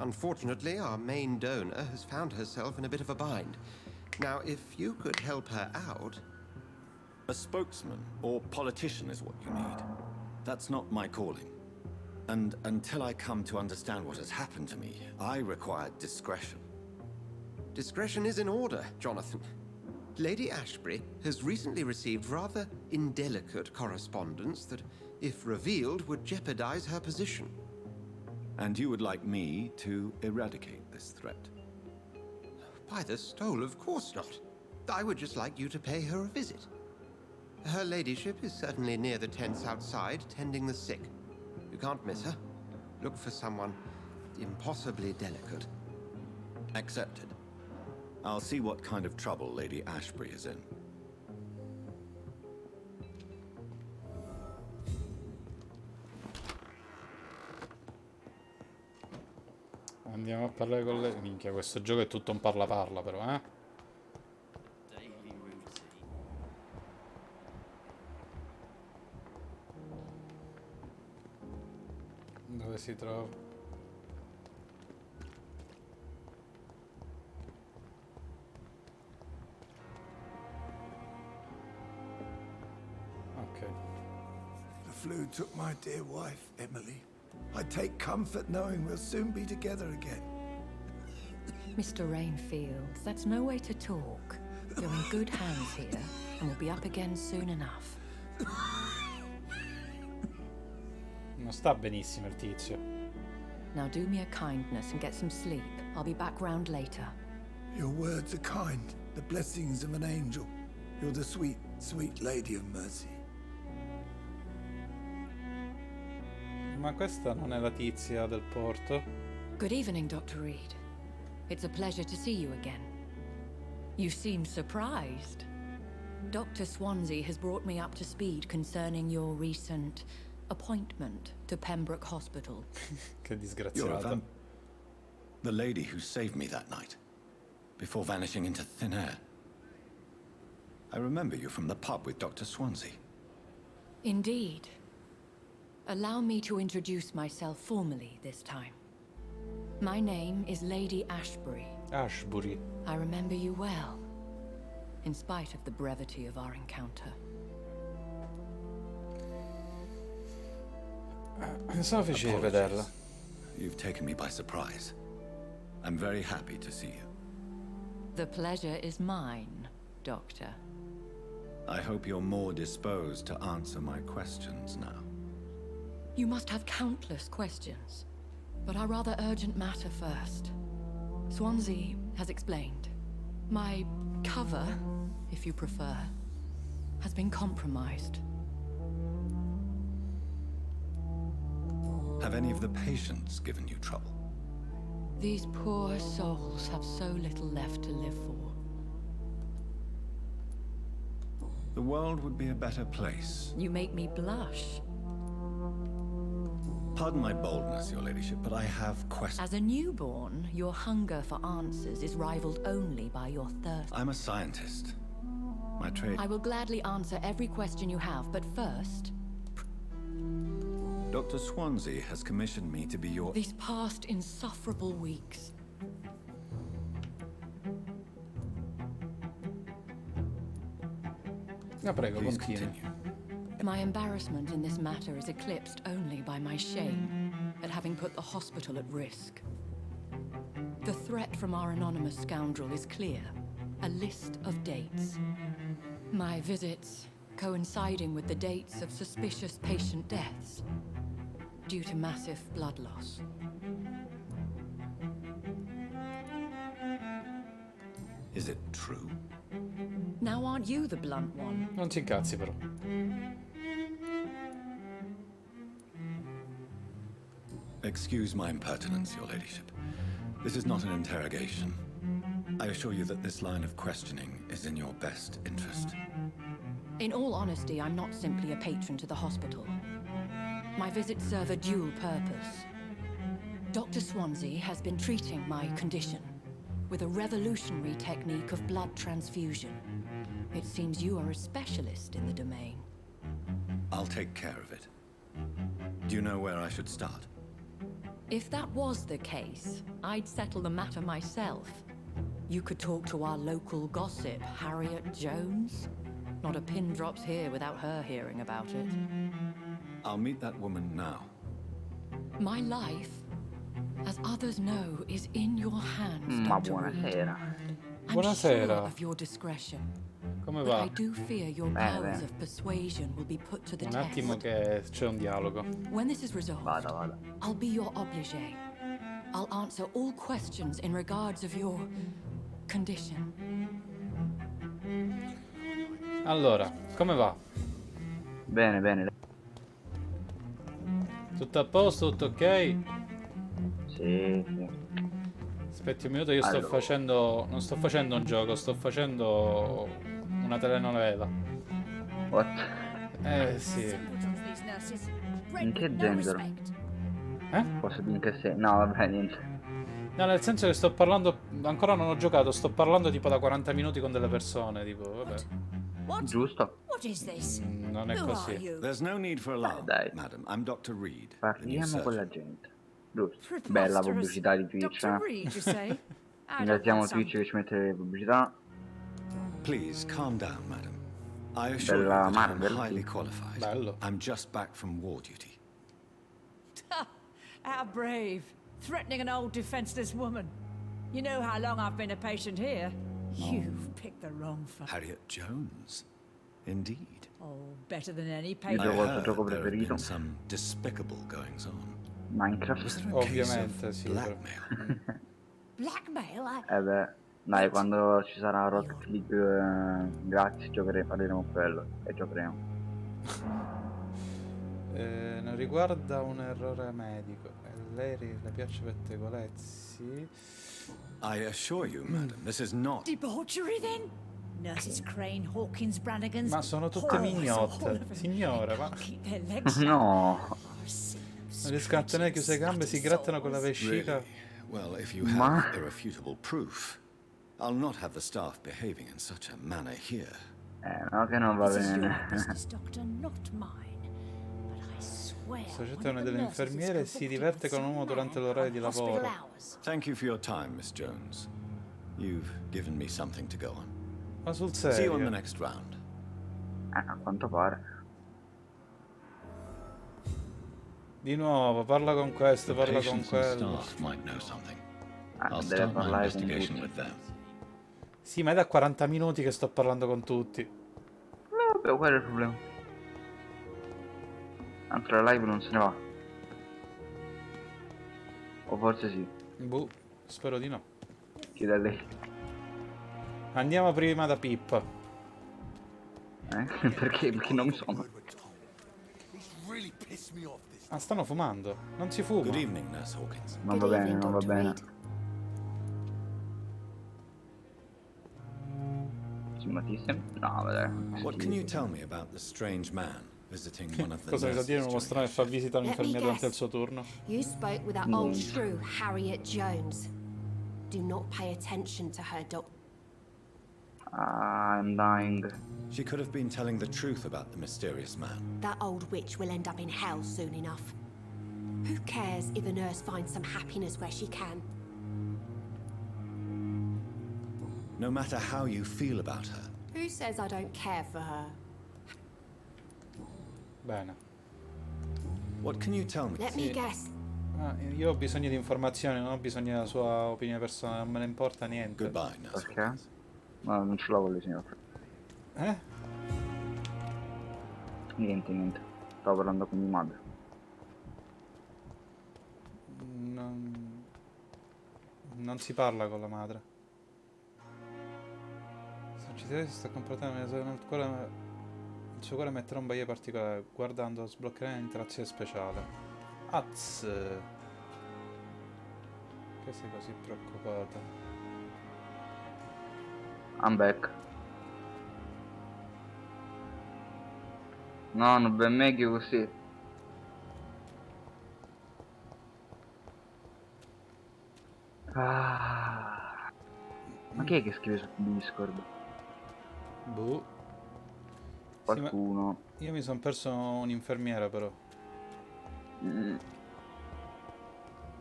Unfortunately, our main donor has found herself in a bit of a bind. Now, if you could help her out... A spokesman or politician is what you need. That's not my calling. And until I come to understand what has happened to me, I require discretion. Discretion is in order, Jonathan. Lady Ashbury has recently received rather indelicate correspondence that, if revealed, would jeopardize her position. And you would like me to eradicate this threat? By the stole, of course not. I would just like you to pay her a visit. Her ladyship is certainly near the tents outside, tending the sick. You can't miss her. Look for someone impossibly delicate. Accepted. I'll see what kind of trouble Lady Ashbury is in. Andiamo a parlare con lei. Minchia, questo gioco è tutto un parla parla però, eh? dove si trova. Ok. The flu took my dear wife, Emily. I take comfort knowing we'll soon be together again. Mr. Rainfield, that's no way to talk. You're in good hands here, and we'll be up again soon enough. Non sta benissimo il tizio. Now do me a kindness and get some sleep. I'll be back round later. Your words are kind, the blessings of an angel. You're the sweet, sweet lady of mercy. Ma questa non è la tizia del porto? Good evening, Dr. Reed. It's a pleasure to see you again. You seem surprised. Dr. Swansea has brought me up to speed concerning your recent appointment to Pembroke Hospital. Che You're a disgraziato. The lady who saved me that night, before vanishing into thin air. I remember you from the pub with Dr. Swansea. Indeed. Allow me to introduce myself formally this time. My name is Lady Ashbury. Ashbury. I remember you well, in spite of the brevity of our encounter. Pensavo feci vederla. You've taken me by surprise. I'm very happy to see you. The pleasure is mine, Doctor. I hope you're more disposed to answer my questions now. You must have countless questions, but our rather urgent matter first. Swansea has explained. My cover, if you prefer, has been compromised. Have any of the patients given you trouble? These poor souls have so little left to live for. The world would be a better place. You make me blush. Pardon my boldness, Your Ladyship, but I have questions. As a newborn, your hunger for answers is rivaled only by your thirst. I'm a scientist. My trade... I will gladly answer every question you have, but first... Dr. Swansea has commissioned me to be your... These past insufferable weeks. No, prego, Please continui. continue. My embarrassment in this matter is eclipsed only by my shame at having put the hospital at risk. The threat from our anonymous scoundrel is clear. A list of dates. My visits coinciding with the dates of suspicious patient deaths due to massive blood loss. Is it true? Now aren't you the blunt one? Non si incazzi però. Excuse my impertinence, Your Ladyship. This is not an interrogation. I assure you that this line of questioning is in your best interest. In all honesty, I'm not simply a patron to the hospital. My visits serve a dual purpose. Dr. Swansea has been treating my condition with a revolutionary technique of blood transfusion. It seems you are a specialist in the domain. I'll take care of it. Do you know where I should start? If that was the case, I'd settle the matter myself. You could talk to our local gossip, Harriet Jones. Not a pin drops here without her hearing about it. I'll meet that woman now. My life, as others know, is in your hands, Ma Dr. Reed. buonasera. I'm Buonasera. sure of your discretion. Come But va? I do fear your Bene, powers bene. of persuasion will be put to the Un test. attimo che c'è un dialogo. When this is resolved, Vada. I'll be your obligé. I'll answer all questions in regards of your condition. Allora, come va? Bene. Tutto a posto? Tutto ok? Sì. Aspetti un minuto, io sto Allora. facendo... Non sto facendo un gioco, sto facendo una telenovela. What? Sì. In che genere? Posso dire in che senso? No, vabbè, niente. No, nel senso che sto parlando... Ancora non ho giocato, sto parlando tipo da 40 minuti con delle persone, tipo, vabbè. Giusto? Non è così. There's no need for alarm, Dai. madam. I'm Dr. Reed. the new Parliamo con surgeon. la gente. Giusto. Bella pubblicità di Twitch. Dr. Reed, you say? I don't Ringraziamo want some. Twitch che ci mette le pubblicità. Please calm down, madam. I assure you Bella that I am Marvel, highly sì. qualified. Bello. I'm just back from war duty. How brave. Threatening an old defenseless woman. You know how long I've been a patient here? You've picked the wrong Harriet Jones. Indeed. Oh, better than any Il patient. gioco il tuo heard gioco there have preferito? been some despicable goings on. Minecraft. Was there a case Ovviamente of sì. però- blackmail? Blackmail? Beh, dai, quando ci sarà Rocket League gratis faremo quello e giocheremo. Non riguarda un errore medico. Lei le piace pettegolezzi. I assure you, madam, this is not. Debauchery then? Nurses Crane, Hawkins, Brannigan's. Ma sono tutte mignotte. Signora, ma... Keep their legs No. Non riescono a tenere chiuse le gambe, si grattano con la vescica. Really? Well, if you Ma- have irrefutable proof, I'll not have the staff behaving in such a manner here. No, che non va This is your bene. business, doctor, not mine. But I swear. La società delle infermiere si diverte con un uomo durante l'orario di lavoro. Thank you for your time, Miss Jones. You've given me something to go on. Ma sul See you on the serio? next round. A quanto pare. Di nuovo, parla con questo, The parla con patients and quello. staff might know something. Deve I'll start my parlare con investigation tutti. with them. Sì, ma è da 40 minuti che sto parlando con tutti. Vabbè, qual è il problema? Tanto la live non se ne va. O forse sì. Boh, spero di no. Chiede a lei. Andiamo prima da Pippa. Perché? Perché non mi sono. Ah, stanno fumando. Non si fuma. Good evening, Nurse Hawkins. Non va bene, non va bene. Simpaticissimo. No, vabbè. What can you tell me about the strange man visiting one of the Cosa mi sa dire nurses uno strano che fa visita Let me all'infermiera durante il guess. suo turno? You spoke with that old shrew, Harriet Jones. Do not pay attention to her, Doc. I'm dying. She could have been telling the truth about the mysterious man. That old witch will end up in hell soon enough. Who cares if a nurse finds some happiness where she can? No matter how you feel about her, Who says I don't care for her? Bene. what can you tell me? Let me guess. Ah, io ho bisogno di informazioni, non ho bisogno della sua opinione personale, non me ne importa niente. Goodbye, Nurse. Perché? No, non ce l'ho con le signore. Niente, niente. Stavo parlando con mia madre. Non si parla con la madre. Se non ci si sta comportando nel cuore, il suo cuore metterà un bagliore particolare. Guardando sbloccherà un'interazione speciale. Az! Che sei così preoccupata? I'm back. No, non è meglio così. Ah. Ma chi è che scrive su Discord? Boh. Qualcuno. Sì, io mi sono perso un'infermiera però.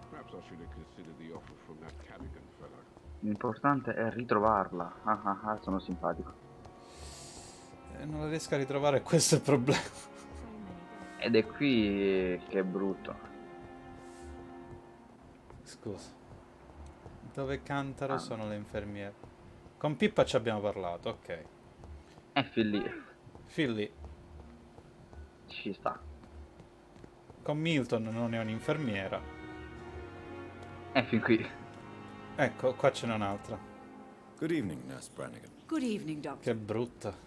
Perhaps I should have considered the offer from that Cadigan fellow. L'importante è ritrovarla. Sono simpatico. Non la riesco a ritrovare, questo è il problema. Ed è qui che è brutto. Scusa. Dove cantano sono le infermiere. Con Pippa ci abbiamo parlato, ok. Philly. Ci sta. Con Milton non è un'infermiera. Fin qui. Ecco, qua ce n'è un'altra. Good evening, Nurse Brannigan. Good evening, Doctor. Che brutta.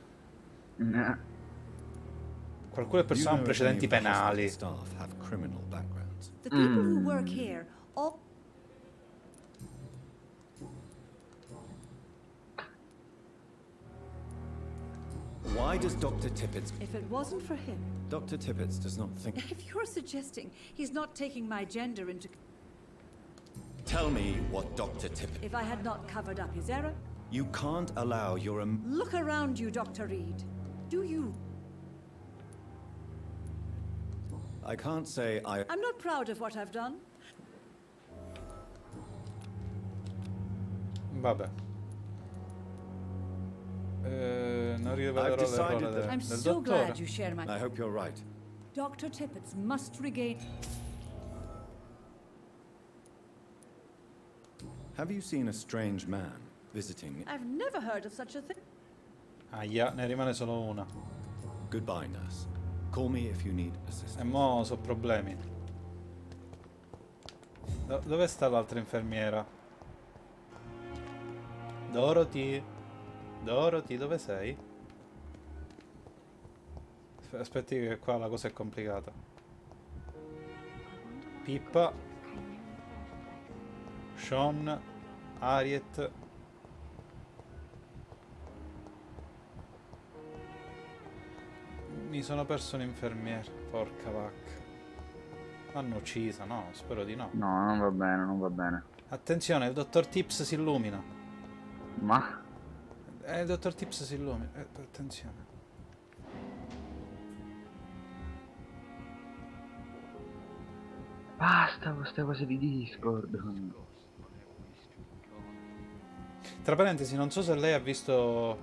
Qualcuno è persona con precedenti penali. Staff have criminal backgrounds. The people who work here all. Why does Dr. Tippett... If it wasn't for him, Dr. Tippett does not think... if you're suggesting he's not taking my gender into. Tell me what Dr. Tippett... If I had not covered up his error. You can't allow your... Look around you, Dr. Reed. Do you? I can't say I... I'm not proud of what I've done. Vabbè. Non rivelerò l'errore del, I'm del so dottore. glad you share my... I hope you're right. Dr. Tippett must regain... Have you seen a strange man visiting? I've never heard of such a thing. Aia, ne rimane solo una. Goodbye, nurse. Call me if you need assistance. E mo' so problemi. Dove sta l'altra infermiera? Dorothy? Dorothy, dove sei? Aspetti che qua la cosa è complicata. Pippa. Sean. Harriet. Mi sono perso un'infermiera. Porca vacca. L'hanno uccisa, no? Spero di no. No, non va bene, non va bene. Attenzione, il dottor Tips si illumina. Ma? Il dottor Tips si illumina. Attenzione. Basta con queste cose di Discord. Tra parentesi, non so se lei ha visto...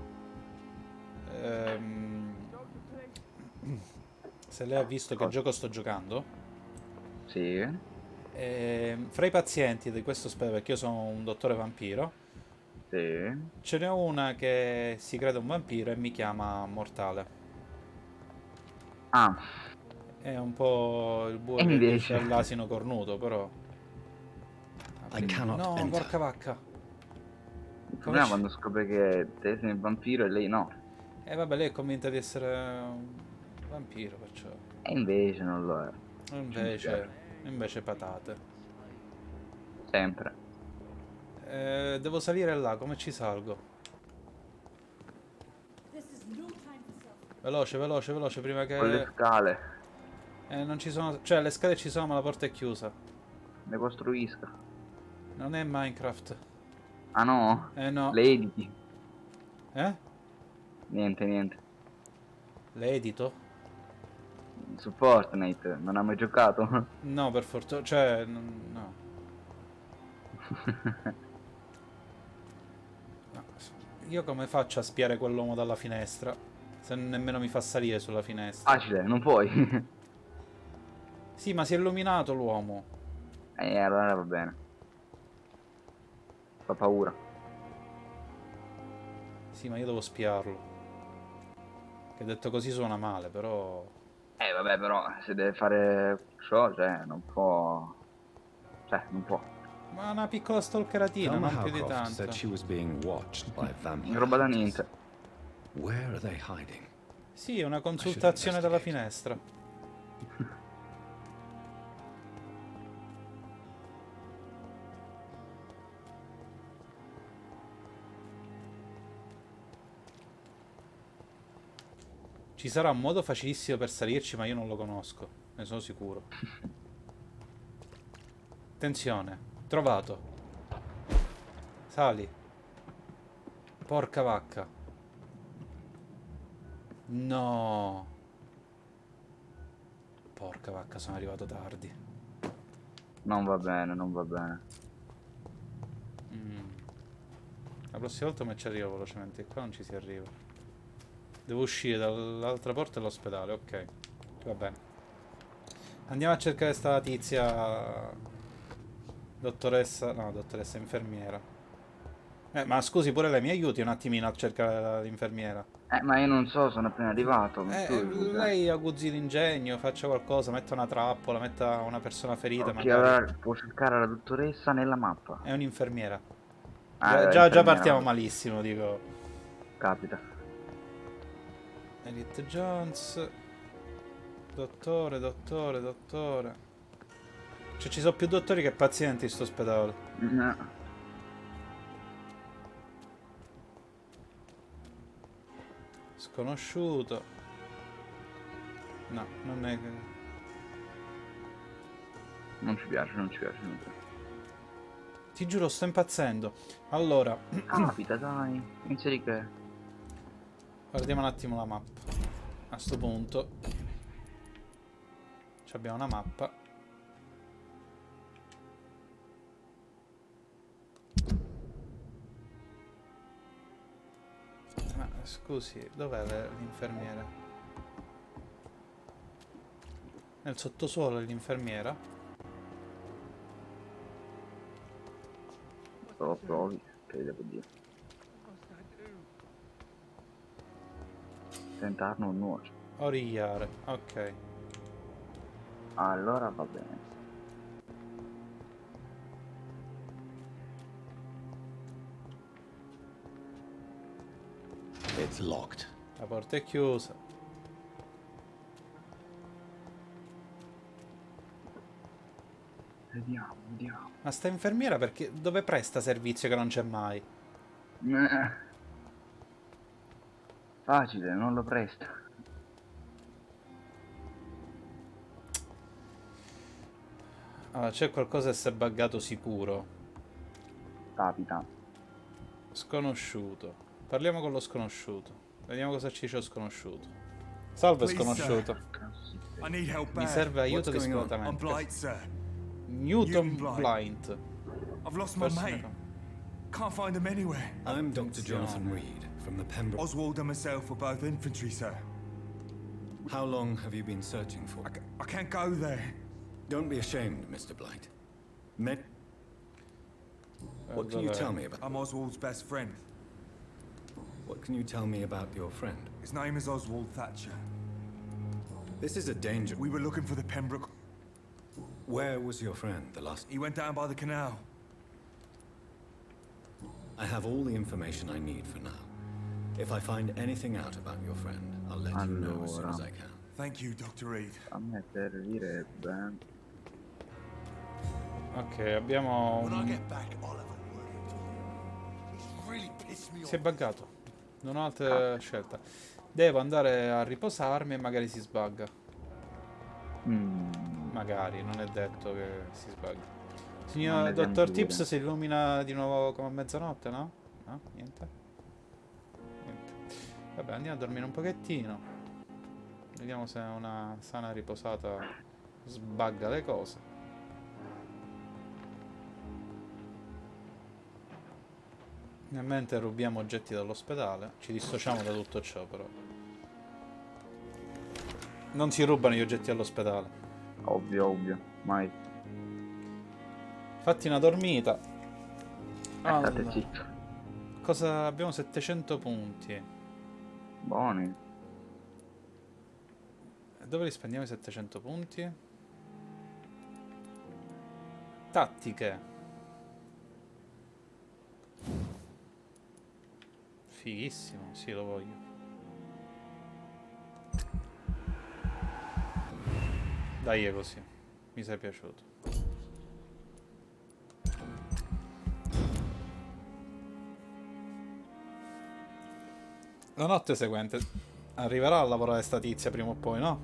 se lei ha visto che gioco sto giocando. Sì. Fra i pazienti di questo ospedale, perché io sono un dottore vampiro, Sì. ce n'è una che si crede un vampiro e mi chiama mortale. Ah. È un po' il bue E che invece? dice all'asino cornuto, però... I cannot No, enter. porca vacca. Il problema è quando scopre che te sei il vampiro e lei no. Vabbè, lei è convinta di essere un vampiro, perciò... E invece non lo è. Invece patate. Sempre. Devo salire là, come ci salgo? Veloce, veloce, veloce, prima che... Con le scale. Non ci sono... Cioè, le scale ci sono, ma la porta è chiusa. Le costruisca. Non è Minecraft. Ah no? No. Le editi. Niente, niente. Le edito? Su Fortnite, non ha mai giocato? No, per fortuna... Cioè, no. Io come faccio a spiare quell'uomo dalla finestra? Se nemmeno mi fa salire sulla finestra. Facile, non puoi. Sì, ma si è illuminato l'uomo. Allora va bene. Fa paura. Sì, ma io devo spiarlo. Che detto così suona male, però... Vabbè, però se deve fare ciò, cioè, non può... Cioè, non può. Ma una piccola stalkeratina, Thelma non più di Howcroft tanto. said she was being watched by vampire Roba da hunters. niente. Where are they hiding? Sì, una consultazione dalla finestra. Ci sarà un modo facilissimo per salirci, ma io non lo conosco. Ne sono sicuro. Attenzione, trovato. Sali. Porca vacca. No. Porca vacca, sono arrivato tardi. Non va bene, non va bene. La prossima volta me ci arrivo velocemente. Qua non ci si arriva. Devo uscire dall'altra porta dell'ospedale, ok. Va bene. Andiamo a cercare sta tizia... Dottoressa... No, dottoressa infermiera. Ma scusi, pure lei mi aiuti un attimino a cercare l'infermiera. Ma io non so, sono appena arrivato. Lei aguzzi l'ingegno, faccia qualcosa, metta una trappola, metta una persona ferita, Ok, magari. allora può cercare la dottoressa nella mappa. È un'infermiera. Già partiamo malissimo, dico. Capita. Elite Jones. Dottore. Cioè ci sono più dottori che pazienti in sto ospedale. Sconosciuto. No, non è... Non ci piace. Ti giuro, sto impazzendo. Allora... Capita, dai. Inseri che... Guardiamo un attimo la mappa. A sto punto abbiamo una mappa. Scusi, dov'è l'infermiera? Nel sottosuolo è l'infermiera? Lo provi, che devo dire. Tentar non nuoce. Origliare, ok. Allora va bene. It's locked. La porta è chiusa. Vediamo, vediamo. Ma sta infermiera perché dove presta servizio che non c'è mai? Facile, non lo presta. Allora, c'è qualcosa che si è buggato sicuro. Capita. Sconosciuto. Parliamo con lo sconosciuto. Vediamo cosa ci dice lo sconosciuto. Salve sconosciuto. I need help Mi bad. serve aiuto What's di going on? sfrutamento. I'm Blight, sir. Newton Blight. Blind. I've lost my mate. Can't find him anywhere. I'm Dr. Jonathan Reed from the Pembroke. Oswald and myself were both infantry, sir. How long have you been searching for? I can't go there. Don't be ashamed, Mr. Blight. What can you tell me about? I'm Oswald's best friend. What can you tell me about your friend? His name is Oswald Thatcher. This is a danger. We were looking for the Pembroke. Where was your friend the last? He went down by the canal. I have all the information I need for now. If I find anything out about your friend, I'll let you know as soon as I can. Thank you, Dr. Reed. A me servirebbe. Ok, abbiamo When I un... get back, I'll have a word with him. He's really pissed me off. Si è buggato. Non ho altra scelta. Devo andare a riposarmi e magari si sbagga. Magari, non è detto che si sbagga. Signor Dottor Tips si illumina di nuovo come a mezzanotte, no? No? Niente? Niente. Vabbè, andiamo a dormire un pochettino. Vediamo se una sana riposata sbagga le cose. Nel mentre rubiamo oggetti dall'ospedale. Ci dissociamo da tutto ciò, però. Non si rubano gli oggetti all'ospedale. Ovvio, ovvio. Mai. Fatti una dormita. State zitto. Cosa abbiamo? 700 punti. Buoni. Dove li spendiamo i 700 punti? Tattiche. Fighissimo, sì, lo voglio. Dai, è così. Mi sei piaciuto. La notte seguente arriverà a lavorare sta tizia prima o poi, no?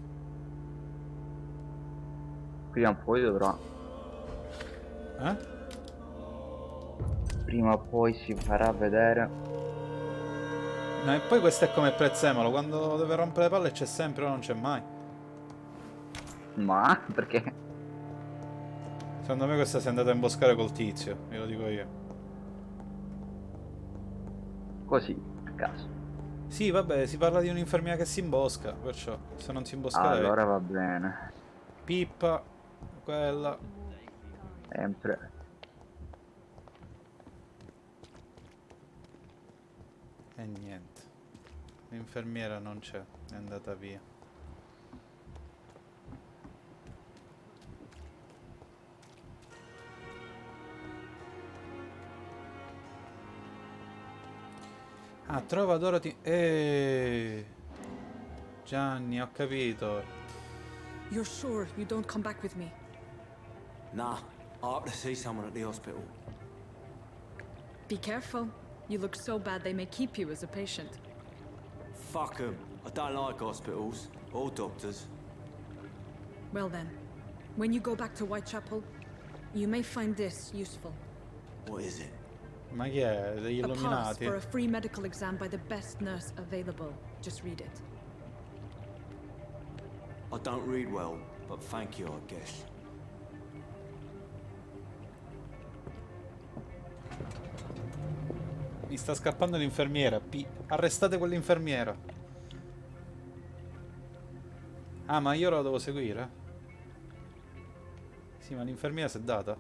Prima o poi dovrà. Prima o poi si farà vedere. E poi questo è come il prezzemolo, quando deve rompere le palle c'è sempre o non c'è mai. Ma perché? Secondo me questa si è andata a imboscare col tizio, ve lo dico io. Così, a caso. Sì, vabbè, si parla di un'infermiera che si imbosca, perciò se non si imbosca lei. Allora va bene. Pippa, quella. Sempre. E niente. L'infermiera non c'è, è andata via. Ah, trova Dorothy. Gianni, ho capito. You're sure you don't come back with me? Nah, I have to see someone at the hospital. Be careful. You look so bad they may keep you as a patient. Fuck 'em. I don't like hospitals or doctors. Well then, when you go back to Whitechapel, you may find this useful. What is it? Ma chi è? Degli A pass illuminati? for a free medical exam by the best nurse available. Just read it. I don't read well, but thank you, I guess. Mi sta scappando l'infermiera. Arrestate quell'infermiera. Ah, ma io la devo seguire? Sì, ma l'infermiera si è data.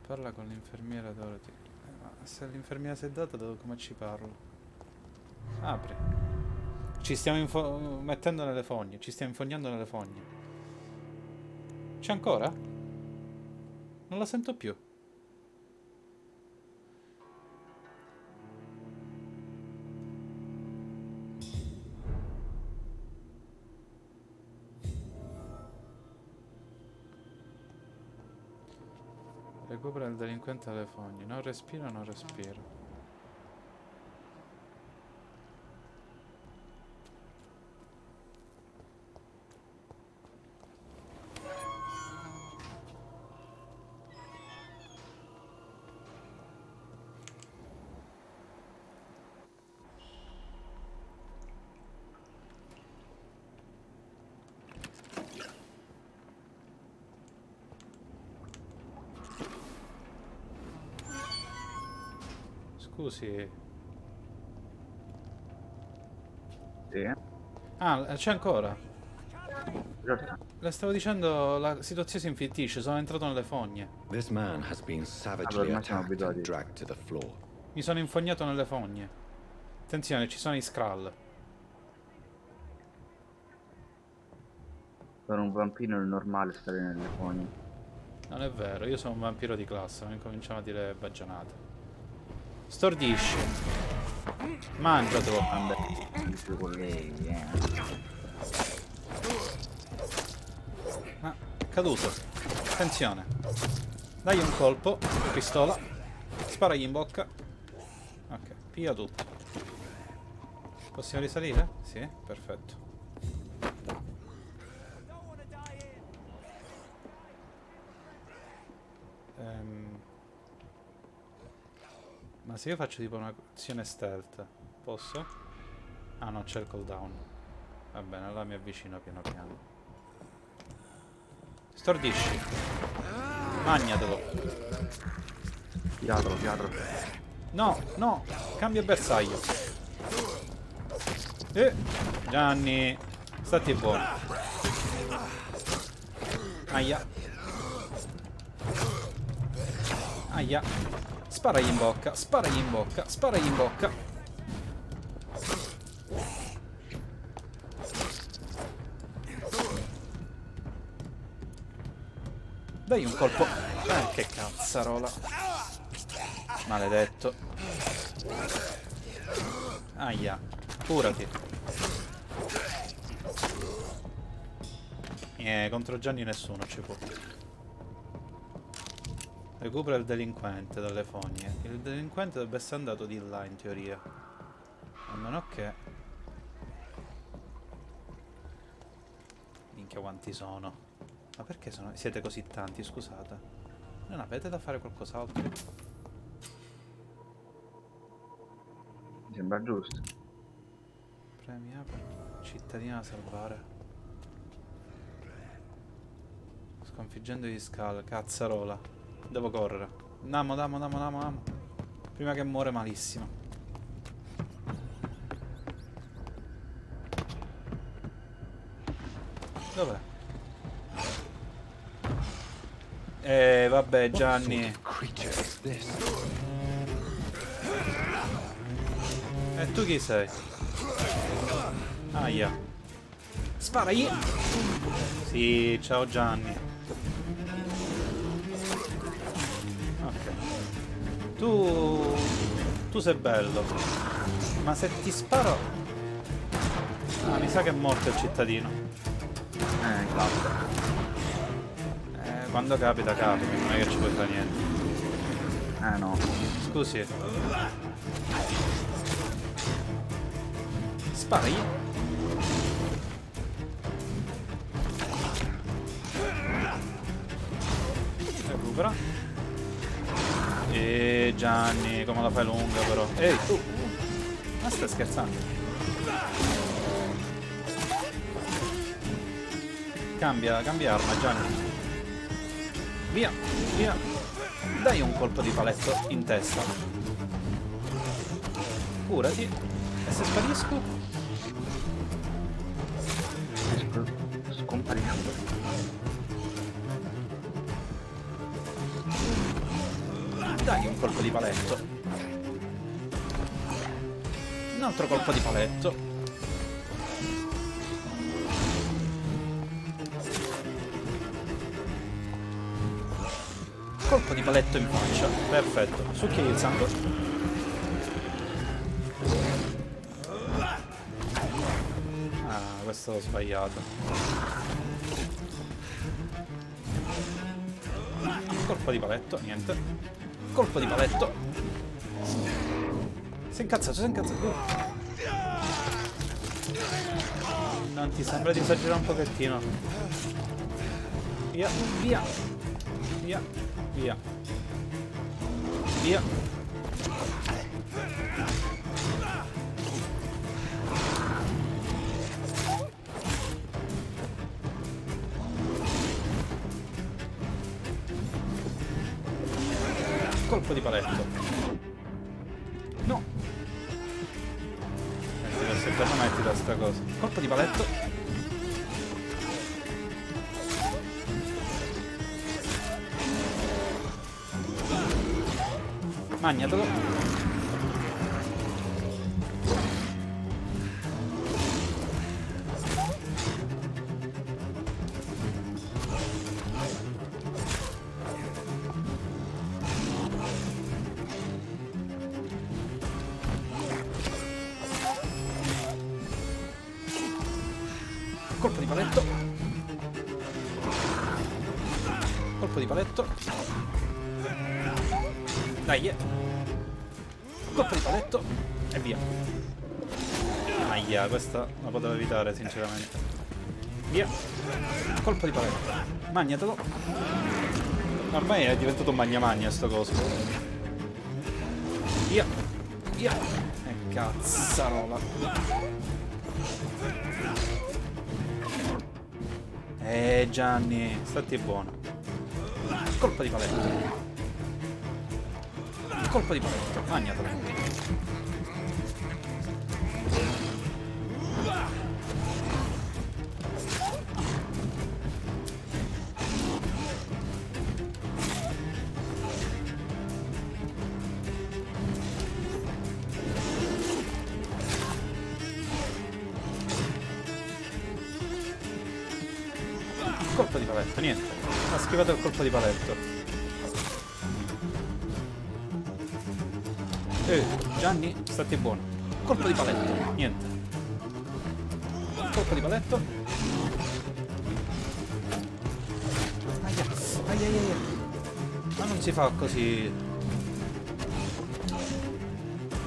Parla con l'infermiera Dorothy. Ma se l'infermiera si è data, come ci parlo? Apri. Ci stiamo mettendo nelle fogne. Ci stiamo infognando nelle fogne. C'è ancora? Non la sento più. Recupera il delinquente dalle fogne. Non respira, non respira. Scusi. Sì. Ah, c'è ancora? Le stavo dicendo, la situazione si infittisce, sono entrato nelle fogne. This man has been savagely attacked and dragged to the floor. Mi sono infognato nelle fogne. Attenzione, ci sono i Skrull. Per un vampiro è normale stare nelle fogne. Non è vero, io sono un vampiro di classe, non incominciamo a dire baggianate. Stordisci. Mangiatelo. Con lei, Ah, è caduto. Attenzione. Dagli un colpo. Pistola. Sparagli in bocca. Ok, piglia tutto. Possiamo risalire? Sì, perfetto. Ma se io faccio tipo un'azione stealth, posso? Ah no, c'è il cooldown. Va bene, allora mi avvicino piano piano. Stordisci. Magnatelo. Piatro. No, no, cambia bersaglio. Gianni, stati buono. Aia. Aia. Sparagli in bocca, sparagli in bocca, sparagli in bocca. Dai un colpo. Che cazzarola. Maledetto. Aia. Curati. Contro Gianni nessuno ci può. Recupera il delinquente dalle fogne. Il delinquente dovrebbe essere andato di là in teoria. A meno che... Minchia quanti sono. Ma perché siete così tanti, scusate? Non avete da fare qualcos'altro? Mi sembra giusto. Premi apri. Cittadina da salvare. Sconfiggendo gli Skrull. Cazzarola. Devo correre. Andiamo. Prima che muore malissimo. Dov'è? Vabbè Gianni. E tu chi sei? Aia. Sparagli. Sì, ciao Gianni. Tu sei bello. Ma se ti sparo... Ah, mi sa che è morto il cittadino. Classe. Quando capita, non è che ci puoi fare niente. No. Scusi. Spari. Recupera. Gianni, come la fai lunga però. Ehi, tu! Ma stai scherzando? Cambia arma, Gianni. Via. Dai un colpo di paletto in testa. Curati. E se sparisco? Scomparisco. Dai un colpo di paletto. Un altro colpo di paletto. Colpo di paletto in faccia. Perfetto. Succhiai il sangue. Ah, questo l'ho sbagliato. Colpo di paletto, niente. Colpo di paletto. Si è incazzato, si è incazzato. Non ti sembra di esagerare un pochettino? Via, via. Via, via. Via. Colpo di paletto. No. Secondo me ti dà sta cosa. Colpo di paletto. Magnatelo. Colpo di paletto. Colpo di paletto. Dai. Colpo di paletto. E via. Aia, questa la potevo evitare sinceramente. Via. Colpo di paletto. Magnatelo. Ormai è diventato un magna magna sto coso. Via. Via. E cazzarola. Gianni, stati buono. Colpo di paletto. Colpo di paletto, magnatelo. Colpo di paletto, niente. Ha schivato il colpo di paletto. Gianni, stati buono. Colpo di paletto, niente. Colpo di paletto. Aia, aia, aia. Ma non si fa così.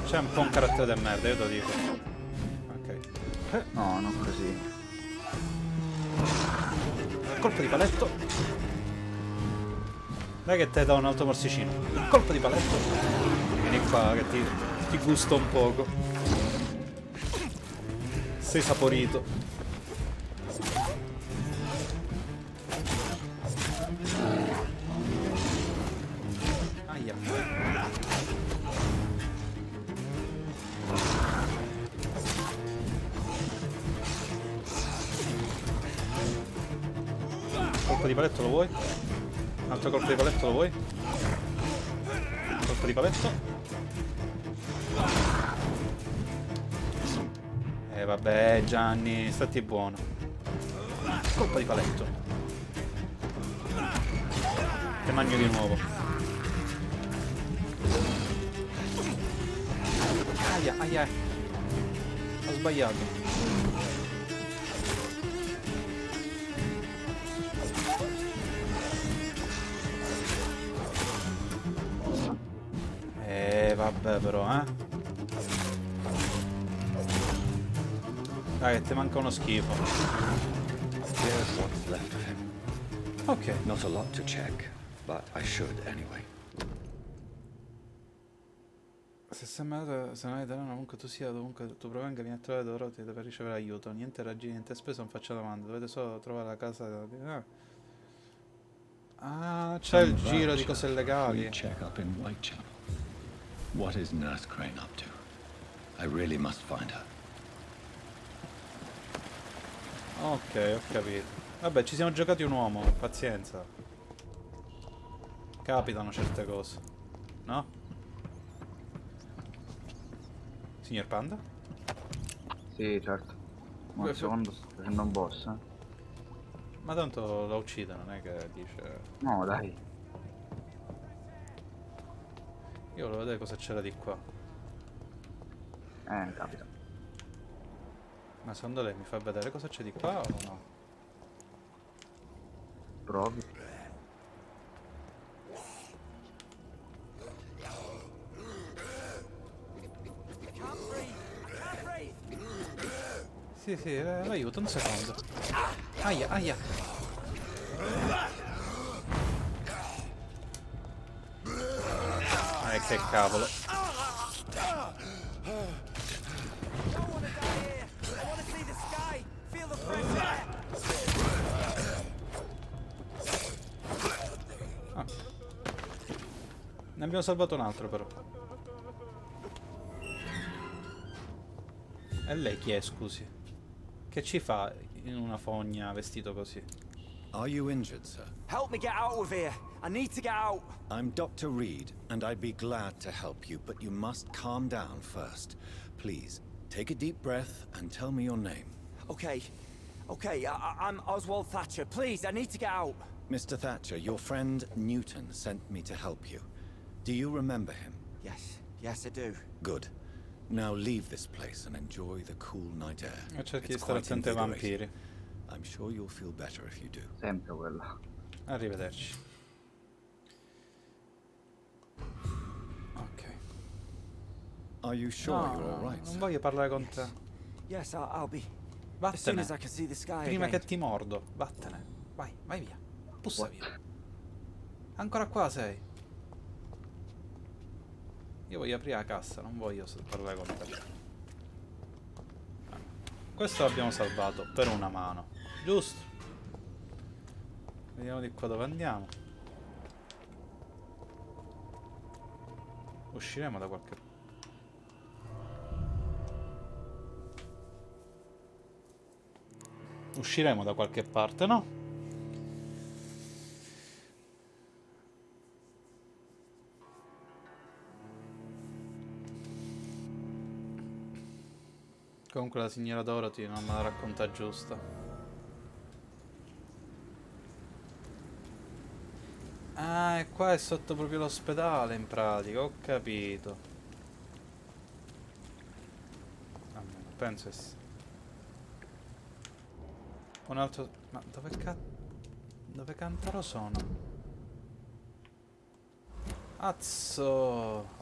C'è un po' un carattere del merda, io te lo dico. Ok. No, non così. Colpo di paletto. Dai che te do un altro morsicino. Colpo di paletto. Vieni qua che ti gusto un poco. Sei saporito. Aia. Colpo di paletto lo vuoi? Un altro colpo di paletto lo vuoi? Colpo di paletto. Vabbè Gianni, stati buono. Colpo di paletto. Te mangio di nuovo. Aia, aia. Ho sbagliato. Vabbè però, Dai, che ti manca uno schifo. Here's what's left of him. Ok. Not a lot to check, but I should anyway. Se non hai ovunque tu sia, dovunque tu provenga, vieni a trovare Dorothy per ricevere aiuto. Niente raggiri, niente spese, non faccio domande. Dovete solo trovare la casa. Ah, c'è il giro di cose legali. Check-up in Whitechapel. What is Nurse Crane up to? I really must find her. Ok, ho capito. Vabbè, ci siamo giocati un uomo, pazienza. Capitano certe cose. No? Signor Panda? Sì, certo. Ma un secondo, sto facendo un boss. Ma tanto la uccide, non è che dice... No, dai. Io volevo vedere cosa c'era di qua. Capita. Ma secondo lei mi fa vedere cosa c'è di qua o no? Provi. Sì, sì, l'aiuto, un secondo. Aia, aia. Che cavolo. Ah. Ne abbiamo salvato un altro però. E lei chi è, scusi? Che ci fa in una fogna vestito così? Are you injured, sir? Help me get out of here. I need to get out. I'm Dr. Reed, and I'd be glad to help you, but you must calm down first. Please, take a deep breath and tell me your name. Okay. Okay, I'm Oswald Thatcher. Please, I need to get out. Mr. Thatcher, your friend Newton sent me to help you. Do you remember him? Yes. Yes, I do. Good. Now leave this place and enjoy the cool night air. E cerchi di It's stare quite attento ai invigorating. vampiri. I'm sure you'll feel better if you do. Sempre quella. Arrivederci. Ok. Are you sure you're all right? Non voglio parlare con te. Yes, I'll be. As soon Vattene. as I can see the sky Prima again. che ti mordo. Vattene. Vai, vai via. Pussa via. Ancora qua sei. Io voglio aprire la cassa, non voglio parlare con te. Questo l'abbiamo salvato per una mano. Giusto? Vediamo di qua dove andiamo. Usciremo da qualche... Usciremo da qualche parte, no? Comunque la signora Dorothy non me la racconta giusta. Ah, e qua è sotto proprio l'ospedale in pratica, ho capito. Almeno, penso che sia. Un altro... Ma dove cantaro sono? Azzo!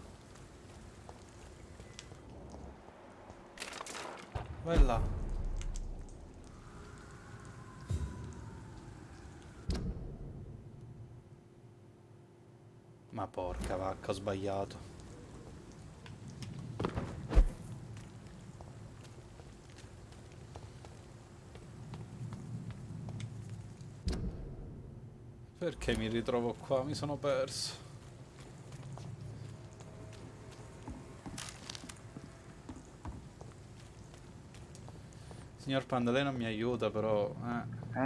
Vai là. Ma porca vacca, ho sbagliato. Perché mi ritrovo qua? Mi sono perso. Signor Panda, lei non mi aiuta, però...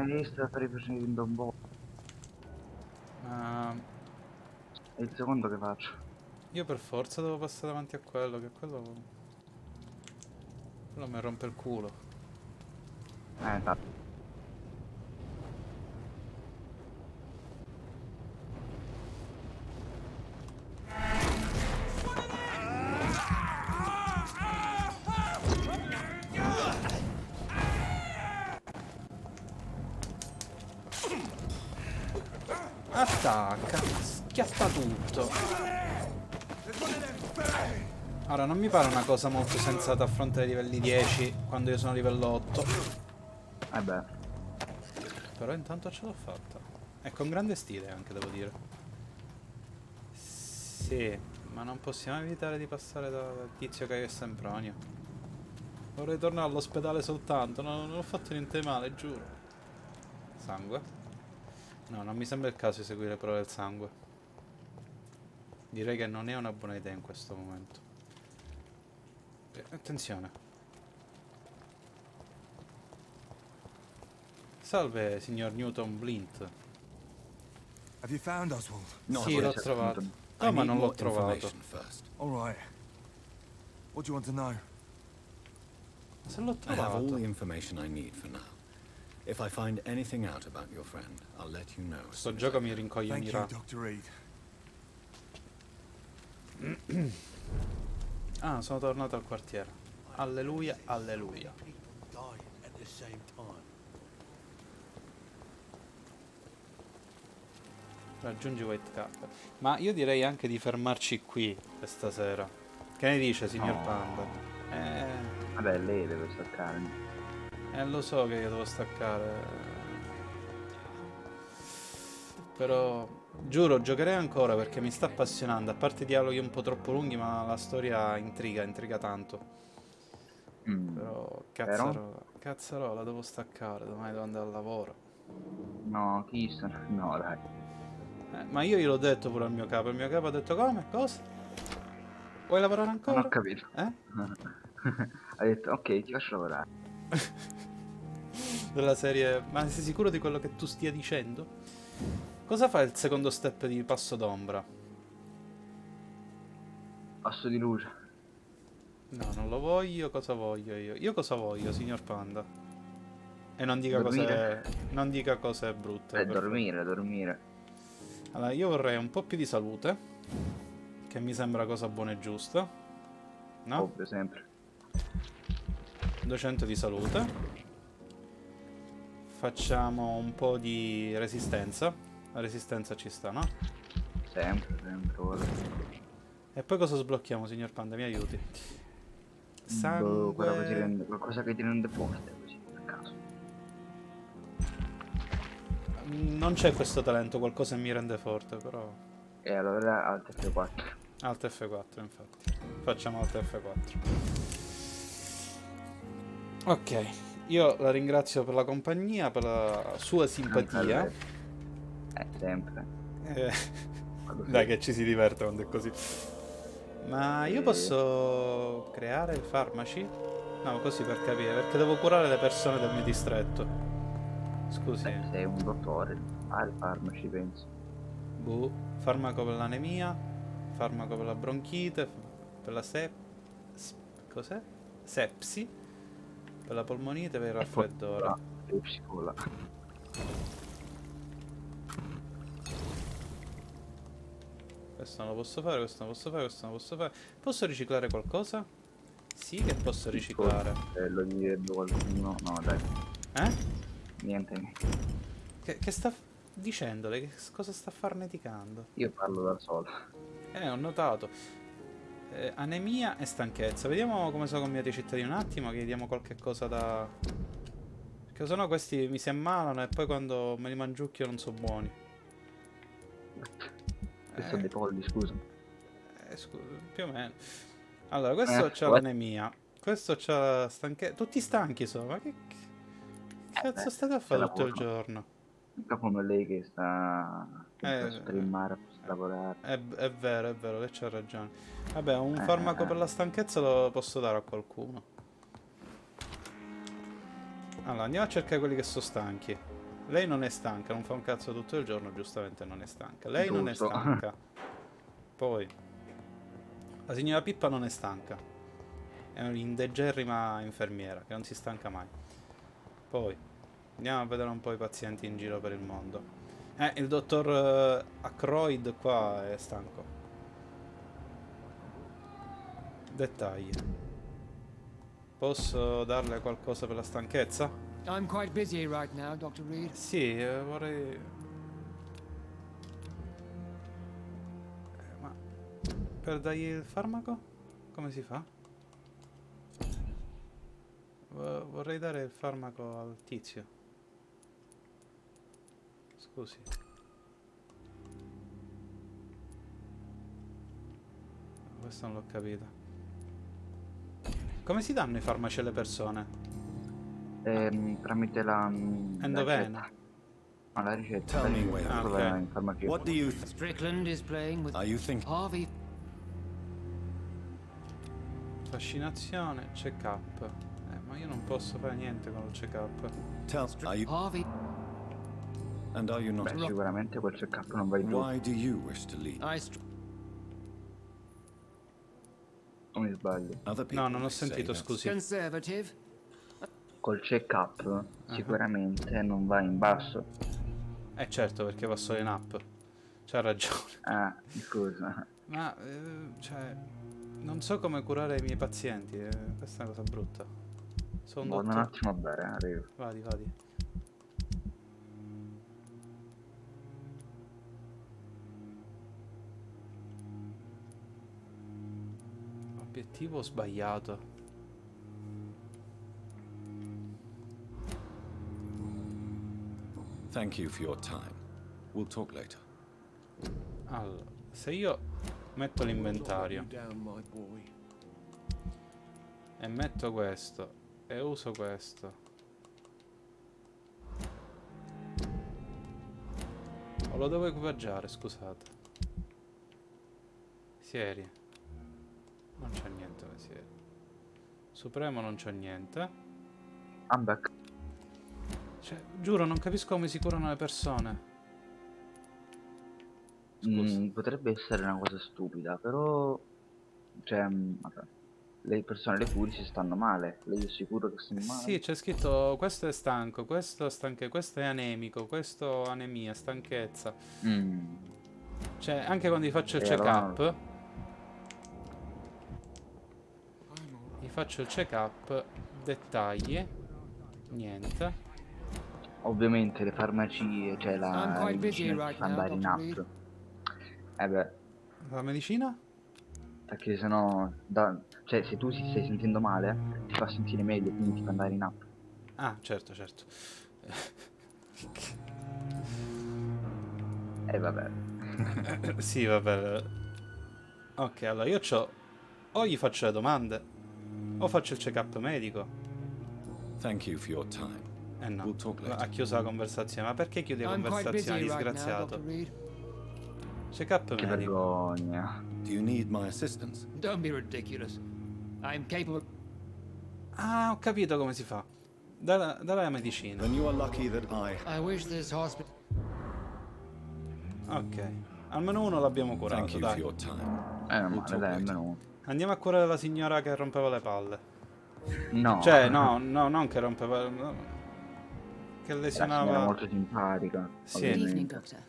Io sto rifacendo un po'. È il secondo che faccio. Io per forza devo passare davanti a quello, che quello... Quello mi rompe il culo. Esatto. Attacca, schiatta tutto. Ora non mi pare una cosa molto sensata affrontare i livelli 10 quando io sono a livello 8. Beh. Però intanto ce l'ho fatta. E con grande stile anche, devo dire. Sì, ma non possiamo evitare di passare dal tizio che è Sempronio. Vorrei tornare all'ospedale soltanto, non ho fatto niente di male, giuro. Sangue. No, non mi sembra il caso di seguire prove del sangue. Direi che non è una buona idea in questo momento. Attenzione. Salve, signor Newton Blint. Have you found Oswald? Sì, l'ho trovato. No, ma non l'ho trovato. All right. What do you want to know? Se l'ho I have all trovato. the information I need for now. If I find anything out about your friend, I'll let you know. Sto gioco mi Thank you, rincoglionirà. Dr. Reed. Ah, sono tornato al quartiere. Alleluia, alleluia. Die at the same time. Raggiungi White Cap. Ma io direi anche di fermarci qui per stasera. Che ne dice, signor No. Panda? Vabbè, lei deve staccare. Lo so che io devo staccare. Però giuro, giocherei ancora perché mi sta appassionando. A parte i dialoghi un po' troppo lunghi, ma la storia intriga tanto. Però cazzarola, devo staccare, domani devo andare al lavoro. No, chi sta? No, dai. Ma io gliel'ho detto pure al mio capo. Il mio capo ha detto come? Cosa? Vuoi lavorare ancora? Non ho capito. Eh? Ha detto, ok, ti lascio lavorare. Della serie, ma sei sicuro di quello che tu stia dicendo? Cosa fa il secondo step di Passo d'Ombra? Passo di luce. No, non lo voglio. Cosa voglio io? Io cosa voglio, signor Panda? E non dica Dormire? cose. Non dica cose brutte. per Dormire, dormire. Allora, io vorrei un po' più di salute. Che mi sembra cosa buona e giusta. No? Ovvio, sempre. 200 di salute. Facciamo un po' di resistenza. La resistenza ci sta, no? Sempre, ora. E poi cosa sblocchiamo, signor Panda? Mi aiuti. Boh, Sangue. qualcosa che ti rende forte, così, per caso. Non c'è questo talento, qualcosa mi rende forte, però. Allora Alt F4. Alt F4, infatti. Facciamo Alt F4. Ok, io la ringrazio per la compagnia, per la sua simpatia. Sempre. Dai che ci si diverte quando è così. Ma io posso creare farmaci? No, così per capire, perché devo curare le persone del mio distretto. Scusi. Sei un dottore, fare farmaci, penso. Boh, farmaco per l'anemia, farmaco per la bronchite, per la cos'è? Sepsi, per la polmonite, per il raffreddore. Questo non lo posso fare, questo non lo posso fare, questo non lo posso fare. Posso riciclare qualcosa? Sì che posso riciclare. Lo direbbe qualcuno. No, dai. Niente. Che sta dicendole? Che cosa sta farneticando? Io parlo da solo. Ho notato. Anemia e stanchezza. Vediamo come sono con i miei cittadini un attimo, che gli diamo qualche cosa da... Perché sennò questi mi si ammalano e poi quando me li mangiucchio non sono buoni. Questo dei polli, scusa. Scusa, più o meno. Allora, questo c'ha l'anemia. Questo c'ha la stanchezza. Tutti stanchi sono, ma che cazzo state a fare tutto il giorno? Mica come lei che sta per il mare a lavorare. È vero, lei c'ha ragione. Vabbè, un farmaco per la stanchezza lo posso dare a qualcuno. Allora, andiamo a cercare quelli che sono stanchi. Lei non è stanca, non fa un cazzo tutto il giorno, giustamente non è stanca. Lei non è stanca. Poi, la signora Pippa non è stanca. È un'indegerrima infermiera che non si stanca mai. Poi, andiamo a vedere un po' i pazienti in giro per il mondo. Il dottor Ackroyd qua è stanco. Dettagli. Posso darle qualcosa per la stanchezza? I'm quite busy right now, Dr. Reed. Sì, vorrei... ma... per dargli il farmaco? Come si fa? Vorrei dare il farmaco al tizio. Scusi. Questo non l'ho capito. Come si danno i farmaci alle persone? Tramite la Endovena. Ma la ricetta Tell me, Waylon, ok. in farmacia. what do you think? Strickland is playing with Are you thinking? Harvey. Fascinazione, check-up. Ma io non posso fare niente con il check-up. Are you? Harvey. And are you not? Beh, sicuramente quel check-up non vai tu. Why do you wish to leave? O mi sbaglio? Other people No, non ho may say sentito, that's- scusi. Conservative. Col check-up sicuramente non vai in basso. Certo, perché va solo in app. C'ha ragione. Ah, scusa. Ma, cioè, non so come curare i miei pazienti. Questa è una cosa brutta. Sono un Vado un dottore. attimo a bere, arrivo. Vadi, vadi. Obiettivo sbagliato. Thank you for your time. We'll talk later. Allora, se io metto l'inventario e metto questo e uso questo, o lo devo equipaggiare, scusate. Sieri. Non c'è niente da sieri. Supremo non c'è niente. I'm back. Cioè, giuro, non capisco come si curano le persone. Potrebbe essere una cosa stupida, però... Cioè, vabbè, le persone le curi si stanno male. Lei è sicuro che stanno male? Sì, c'è scritto questo è stanco, questo questo è anemico, questo anemia, stanchezza. Cioè, anche quando gli faccio il check-up, gli faccio il check-up, dettagli, niente. Ovviamente le farmacie, cioè I'm quite busy medicina right ti fa now, andare in Dr. app. Reed. Beh, La medicina? perché sennò, cioè se tu si stai sentendo male, ti fa sentire meglio, quindi ti fa andare in app. Ah, certo, certo. Vabbè. Sì, vabbè. Ok, allora io o gli faccio le domande, o faccio il check-up medico. Thank you for your time. No, We'll talk later. ha chiuso la conversazione. Ma perché chiudi le I'm quite conversazioni, busy right now, disgraziato? Dr. Reed. Check-up Che medico. vergogna. Do you need my assistance? Don't be ridiculous. I'm capable. Ah, ho capito come si fa. Dalla la medicina. Then you are lucky that I wish this hospital. Ok. Almeno uno l'abbiamo curato, Thank you dai. for your time. Male, We'll talk dai, later. almeno uno. Andiamo a curare la signora che rompeva le palle. No. Cioè, no, non che rompeva... che La signora lesionava... molto simpatica. Sì. Good evening, ovviamente. Doctor.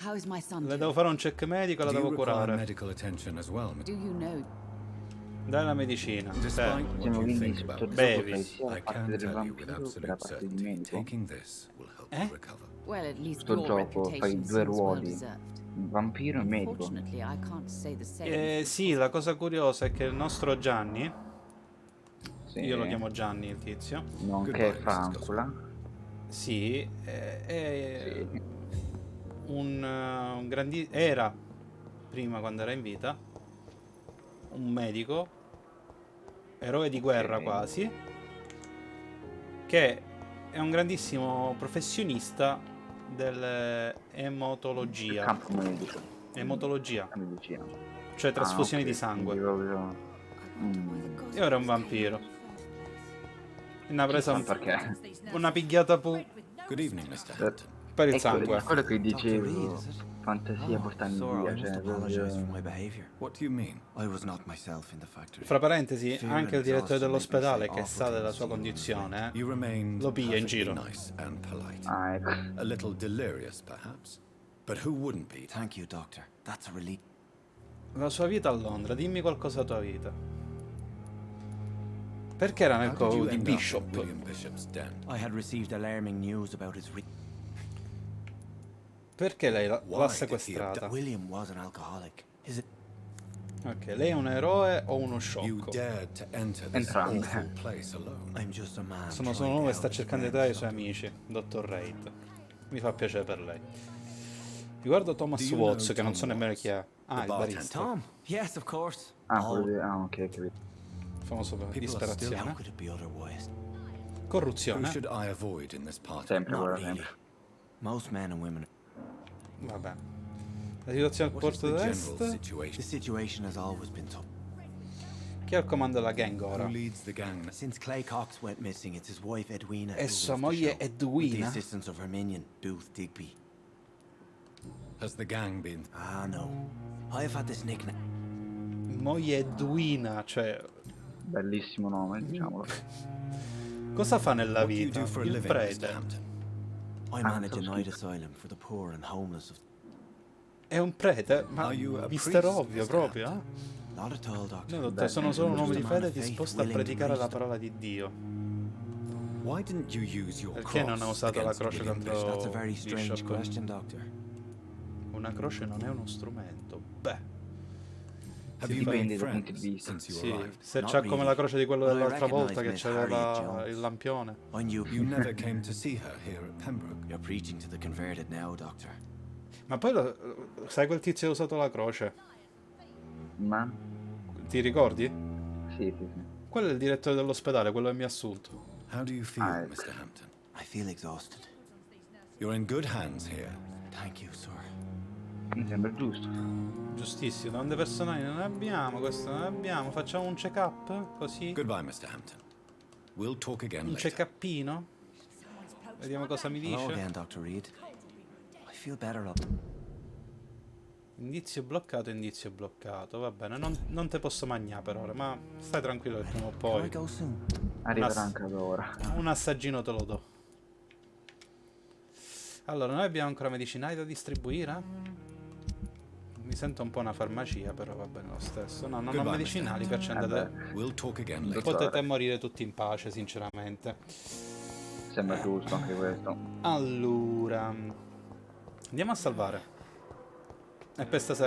How is my son Le doing? devo fare un check medico e la Do you devo require curare. medical attention as well? Do you know? Dai la medicina. Despite what Possiamo you quindi think about sotto this, Bevi. sia I da parte can del tell you with vampiro che da absolute parte del certainty, medico. taking this will help you recover. Well, at least Sto your gioco fai reputation due seems well ruoli, deserved. vampiro e medico. Unfortunately, I can't say the same. Sì, la cosa curiosa è che il nostro Gianni, Sì. io lo chiamo Gianni il tizio, Nonché Francula. sì, è un grandi... era, prima quando era in vita, un medico, eroe di guerra Ok. quasi, che è un grandissimo professionista dell'ematologia. Campo medico. Ematologia, La medicina. cioè trasfusioni ok, di sangue. quindi proprio... Io ero un vampiro. E ne ha presa Ma perché? una pigliata Good evening, Mr. Hampton. per il Ecco, sangue. quello che dicevo, fantasia portando via, cioè proprio... What do you mean? I was not myself in the factory. Fra parentesi, Fear anche il and direttore exhaustion dell'ospedale made me che say sa awful della things sua to you. condizione, You remained lo piglia in perfectly giro. nice and polite. Ah, ecco. A little delirious, perhaps. But who wouldn't be? Thank you, Doctor. That's a relief. La sua vita a Londra, dimmi qualcosa della tua vita. Perché era nel How did covo you di end up in Bishop? William Bishop's den? I had received alarming news about his Perché lei l'ha Why sequestrata? William was an alcoholic. Is it? Ok, lei è un eroe o uno You sciocco? dared to enter this Entrambe. awful place alone. I'm just a man. Sono trying uno to che sta help cercando di his aiutare i friends, suoi amici, Dottor Reid. Mi fa piacere per lei. Riguardo Thomas Do you Watts, know che non Tom so nemmeno Watts, chi è. Ah, the il bartender? barista. Tom? Yes, of course. Ah, quello di... Ah, ok, capito. Famoso per People are still. How disperazione. could it be otherwise? Who Corruzione. should I avoid in this party? Sempre Not quella really. sempre. Most men and women. Vabbè. La situazione al porto dell'est. The situation has always been tough. Chi è al comando della gang ora? Who leads the gang? Since Clay Cox went missing, it's his wife Edwina. E who sua runs the moglie show, with the Edwina? assistance of her minion, Booth Digby. Has the gang been? Ah, no. I've had this nickname. Moglie Edwina, cioè... Bellissimo nome, diciamolo. Cosa fa nella What do you vita? do for a Il living, prete. Mr. Hampton? I manage a night asylum for the poor and homeless of... È un prete? Ma Are you a mister priest, ovvio Mr. proprio, eh? Not at all, Doctor. No, dottore, sono solo un uomo di Just a man fede of faith, disposto a willing to predicare la preach. parola di Dio. Why didn't you use your Perché non ha cross usato la against croce William contro That's a very strange Bishop? question, Doctor. Una croce non è uno strumento. Beh, Have you Dipende made dai punti friends di vista. since you sì, arrived? se Not c'ha come la really. croce di quello But I dell'altra volta recognize che Miss c'aveva Harriet Jones. il lampione. I knew You never came to see her here at Pembroke. You're preaching to the converted now, Doctor. Ma poi sai quel tizio che ha usato la croce? Ma? Ti ricordi? Sì, sì, sì. Quello è il direttore dell'ospedale, quello che mi ha assunto. How do you feel, ecco. Mr. Hampton? I feel exhausted. You're in good hands here. Thank you, sir. Mi sembra giusto. Giustissimo, donne personali non ne abbiamo, questo non ne abbiamo. Facciamo un check-up? Così? Goodbye, Mr. Hampton. We'll talk again Un later. check-upino? Vediamo cosa mi Hello dice. again, Dr. Reed. I feel better up. Indizio bloccato, va bene, non te posso mangiare per ora, ma stai tranquillo che prima o Can I poi go soon? Arriverà anche ad ora. un assaggino te lo do. Allora, noi abbiamo ancora medicinali da distribuire? Mi sento un po' una farmacia, però va bene lo stesso. No, non ho Goodbye, medicinali, Mr. perciò andate... We'll talk again later. Potete morire tutti in pace, sinceramente. Sembra giusto anche questo. Allora... Andiamo a salvare. E per stasera